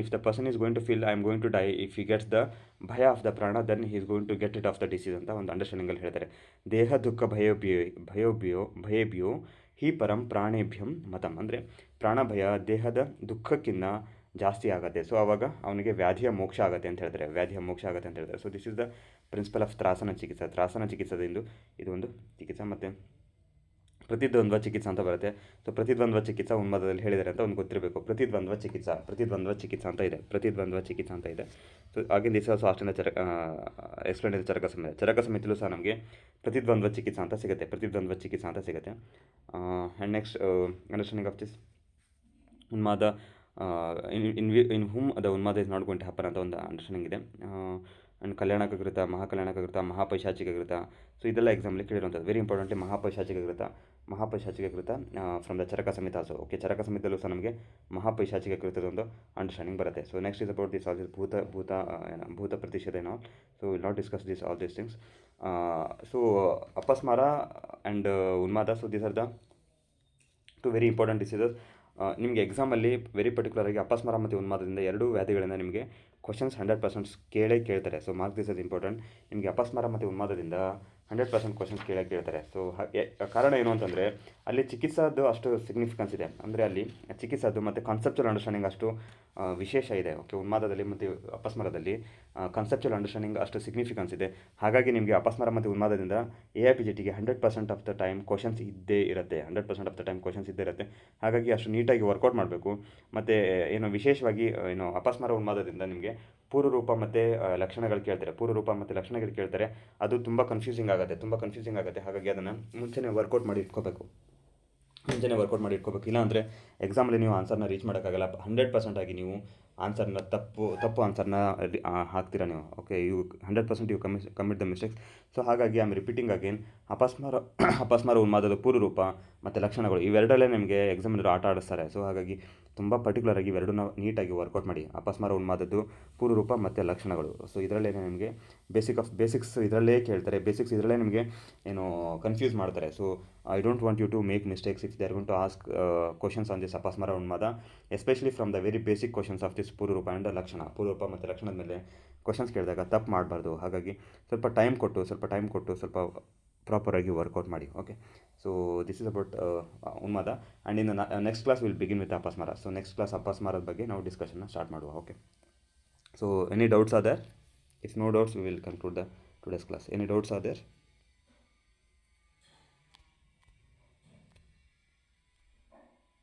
if the person is going to feel I am going to die, if he gets the ಭಯ ಆಫ್ ದ ಪ್ರಾಣ, then he is going to get it of the disease ಅಂತ ಒಂದು ಅಂಡರ್ಸ್ಟ್ಯಾಂಡಿಂಗಲ್ಲಿ ಹೇಳ್ತಾರೆ. ದೇಹ ದುಃಖ ಭಯಭ್ಯೋ ಹಿ ಪರಂ ಪ್ರಾಣೇಭ್ಯಂ ಮತಮ್. ಅಂದರೆ ಪ್ರಾಣ ಭಯ ದೇಹದ ದುಃಖಕ್ಕಿಂತ ಜಾಸ್ತಿ ಆಗುತ್ತೆ. ಸೊ ಆವಾಗ ಅವನಿಗೆ ವ್ಯಾಧಿಯ ಮೋಕ್ಷ ಆಗುತ್ತೆ ಅಂತ ಹೇಳ್ತಾರೆ. So this is the principle of ತ್ರಾಸನ ಚಿಕಿತ್ಸೆದಿಂದ ಇದು ಒಂದು ಚಿಕಿತ್ಸೆ. ಮತ್ತು ಪ್ರತಿದ್ವಂದ್ವ ಚಿಕಿತ್ಸಾ ಅಂತ ಬರುತ್ತೆ. ಸೊ ಪ್ರತಿದ್ವಂದ್ವ ಚಿಕಿತ್ಸಾ ಉನ್ಮಾದದಲ್ಲಿ ಹೇಳಿದ್ದಾರೆ ಅಂತ ಒಂದು ಗೊತ್ತಿರಬೇಕು. ಪ್ರತಿದ್ವಂದ್ವ ಚಿಕಿತ್ಸಾ ಅಂತ ಇದೆ. ಸೊ ಆಗಿನ ದಿವಸ ಸೊ ಅಷ್ಟೊಂದು ಎಕ್ಸ್ಪ್ಲೇನ್ ಇದೆ ಚರಕ ಸಮಿತಿಲೂ ಸಹ ನಮಗೆ ಪ್ರತಿದ್ವಂದ್ವ ಚಿಕಿತ್ಸಾ ಅಂತ ಸಿಗುತ್ತೆ. And next understanding of this ಉನ್ಮಾದ ಇನ್ ಹುಮ್ ದ ಉನ್ಮಾದ is not going to happen ಅಂತ ಒಂದು ಅಂಡರ್ಸ್ಟ್ಯಾಂಡಿಂಗ್ ಇದೆ. ಆ್ಯಂಡ್ ಕಲ್ಯಾಣಕ ಘೃತ, ಮಹಾಪೈಶಾಚಿಕ ಘೃತ. ಸೊ ಇದೆಲ್ಲ ಎಕ್ಸಾಮ್ಲಿ ಕೇಳಿರುವಂಥದ್ದು. ವೆರಿ ಇಂಪಾರ್ಟೆಂಟ್ಲಿ ಮಹಾಪೈಶಾಚಿಕ ಘೃತ from the Charaka Samhita also. Okay, Charaka ಸಮಿತಿಯಲ್ಲೂ ಸಹ ನಮಗೆ ಮಹಾಪೈಶಾಚಿಕ ಘೃತದ ಒಂದು ಅಂಡರ್ಸ್ಟ್ಯಾಂಡಿಂಗ್ ಬರುತ್ತೆ. So next is about this all this ಭೂತ ಪ್ರತಿಷೇಧ ಏನೋ. So will not discuss this all these things. So ಅಪಸ್ಮಾರ ಆ್ಯಂಡ್ ಉನ್ಮಾದ. So these are the very important diseases. ನಿಮಗೆ ಎಕ್ಸಾಮಲ್ಲಿ ವೆರಿ ಪರ್ಟಿಕ್ಯುಲರಾಗಿ ಅಪಸ್ಮಾರ ಮತ್ತು ಉನ್ಮಾದದಿಂದ ಎರಡೂ ವ್ಯಾಧಿಗಳಿಂದ ನಿಮಗೆ ಕ್ವಶನ್ಸ್ 100% ಕೇಳ್ತಾರೆ. So mark this is important. ನಿಮಗೆ ಅಪಸ್ಮಾರ ಮತ್ತು ಉನ್ಮಾದದಿಂದ 100% ಕ್ವಶನ್ಸ್ ಕೇಳ್ತಾರೆ. ಸೊ ಕಾರಣ ಏನು ಅಂತಂದರೆ ಅಲ್ಲಿ ಚಿಕಿತ್ಸಾದ್ದು ಅಷ್ಟು ಸಿಗ್ನಿಫಿಕೆನ್ಸ್ ಇದೆ. ಅಂದರೆ ಅಲ್ಲಿ ಚಿಕಿತ್ಸಾದ್ದು ಮತ್ತು ಕಾನ್ಸೆಪ್ಚುವಲ್ ಅಂಡರ್ಸ್ಟ್ಯಾಂಡಿಂಗ್ ಅಷ್ಟು ವಿಶೇಷ ಇದೆ. ಓಕೆ, ಉನ್ಮಾದದಲ್ಲಿ ಮತ್ತು ಅಪಸ್ಮಾರದಲ್ಲಿ ಕಾನ್ಸೆಪ್ಚುವಲ್ ಅಂಡರ್ಸ್ಟ್ಯಾಂಡಿಂಗ್ ಅಷ್ಟು ಸಿಗ್ನಿಫಿಕೆನ್ಸ್ ಇದೆ. ಹಾಗಾಗಿ ನಿಮಗೆ ಅಪಸ್ಮಾರ ಮತ್ತು ಉನ್ಮಾದದಿಂದ AIPJTಗೆ 100% ಆಫ್ ದ ಟೈಮ್ ಕ್ವಶನ್ಸ್ ಇದ್ದೇ ಇರುತ್ತೆ. 100% ಆಫ್ ದ ಟೈಮ್ ಕ್ವಶನ್ಸ್ ಇದ್ದೇ ಇರುತ್ತೆ. ಹಾಗಾಗಿ ಅಷ್ಟು ನೀಟಾಗಿ ವರ್ಕೌಟ್ ಮಾಡಬೇಕು. ಮತ್ತು ಏನು ವಿಶೇಷವಾಗಿ ಏನು ಅಪಸ್ಮಾರ ಉನ್ಮಾದದಿಂದ ನಿಮಗೆ ಪೂರ್ವರೂಪ ಮತ್ತು ಲಕ್ಷಣಗಳು ಕೇಳ್ತಾರೆ. ಪೂರ್ವರೂಪ ಮತ್ತು ಲಕ್ಷಣಗಳು ಕೇಳ್ತಾರೆ. ಅದು ತುಂಬ ಕನ್ಫ್ಯೂಸಿಂಗ್ ಆಗುತ್ತೆ. ಹಾಗಾಗಿ ಅದನ್ನು ಮುಂಚೆನೇ ವರ್ಕೌಟ್ ಮಾಡಿ ಇಟ್ಕೋಬೇಕು. ಇಲ್ಲ ಅಂದರೆ ಎಕ್ಸಾಮಲ್ಲಿ ನೀವು ಆನ್ಸರ್ನ ರೀಚ್ ಮಾಡೋಕ್ಕಾಗಲ್ಲ. 100% ಆಗಿ ನೀವು ಆನ್ಸರ್ನ ತಪ್ಪು ಆನ್ಸರ್ನ ಹಾಕ್ತೀರಾ ನೀವು. Okay, 100% you commit the mistakes. So ಹಾಗಾಗಿ ಐ ಆಮ್ ರಿಪೀಟಿಂಗ್ ಅಗೇನ್, ಅಪಸ್ಮಾರ ಉನ್ಮಾದದ ಪೂರ್ವರೂಪ ಮತ್ತು ಲಕ್ಷಣಗಳು ಇವೆರಡಲ್ಲೇ ನಿಮಗೆ ಎಕ್ಸಾಮಿನರು ಆಟ ಆಡಿಸ್ತಾರೆ. ಸೊ ಹಾಗಾಗಿ ತುಂಬ ಪರ್ಟಿಕ್ಯುಲರಾಗಿ ಇವೆರಡನ್ನ ನೀಟಾಗಿ ವರ್ಕೌಟ್ ಮಾಡಿ. ಅಪಸ್ಮಾರ ಉನ್ಮಾದದ್ದು ಪೂರ್ವರೂಪ ಮತ್ತು ಲಕ್ಷಣಗಳು. ಸೊ ಇದರಲ್ಲೇ ನಿಮಗೆ ಬೇಸಿಕ್ಸ್ ಇದರಲ್ಲೇ ಕೇಳ್ತಾರೆ. ಬೇಸಿಕ್ಸ್ ಇದರಲ್ಲೇ ನಿಮಗೆ ಏನು ಕನ್ಫ್ಯೂಸ್ ಮಾಡ್ತಾರೆ. So I don't want you to make mistakes if they are going to ask questions on this ಅಪಸ್ಮಾರ ಉನ್ಮಾದ, especially from the very basic questions of this ಪೂರ್ವರೂಪ ಆ್ಯಂಡ್ ಲಕ್ಷಣ. ಪೂರ್ವರೂಪ ಮತ್ತು ಲಕ್ಷಣದ ಮೇಲೆ ಕ್ವಶನ್ಸ್ ಕೇಳಿದಾಗ ತಪ್ಪು ಮಾಡಬಾರ್ದು. ಹಾಗಾಗಿ ಸ್ವಲ್ಪ ಟೈಮ್ ಕೊಟ್ಟು ಸ್ವಲ್ಪ ಪ್ರಾಪರಾಗಿ ವರ್ಕೌಟ್ ಮಾಡಿ. Okay, so this is about ಉನ್ಮಾದ. And in next class will begin with ಅಪಸ್ಮಾರ. ಸೊ ನೆಕ್ಸ್ಟ್ ಕ್ಲಾಸ್ ಅಪಸ್ಮಾರದ ಬಗ್ಗೆ ನಾವು ಡಿಸ್ಕಷನ್ನ ಸ್ಟಾರ್ಟ್ ಮಾಡುವ. Okay, so any doubts are there? If no doubts we will conclude the today's class. Any doubts are there?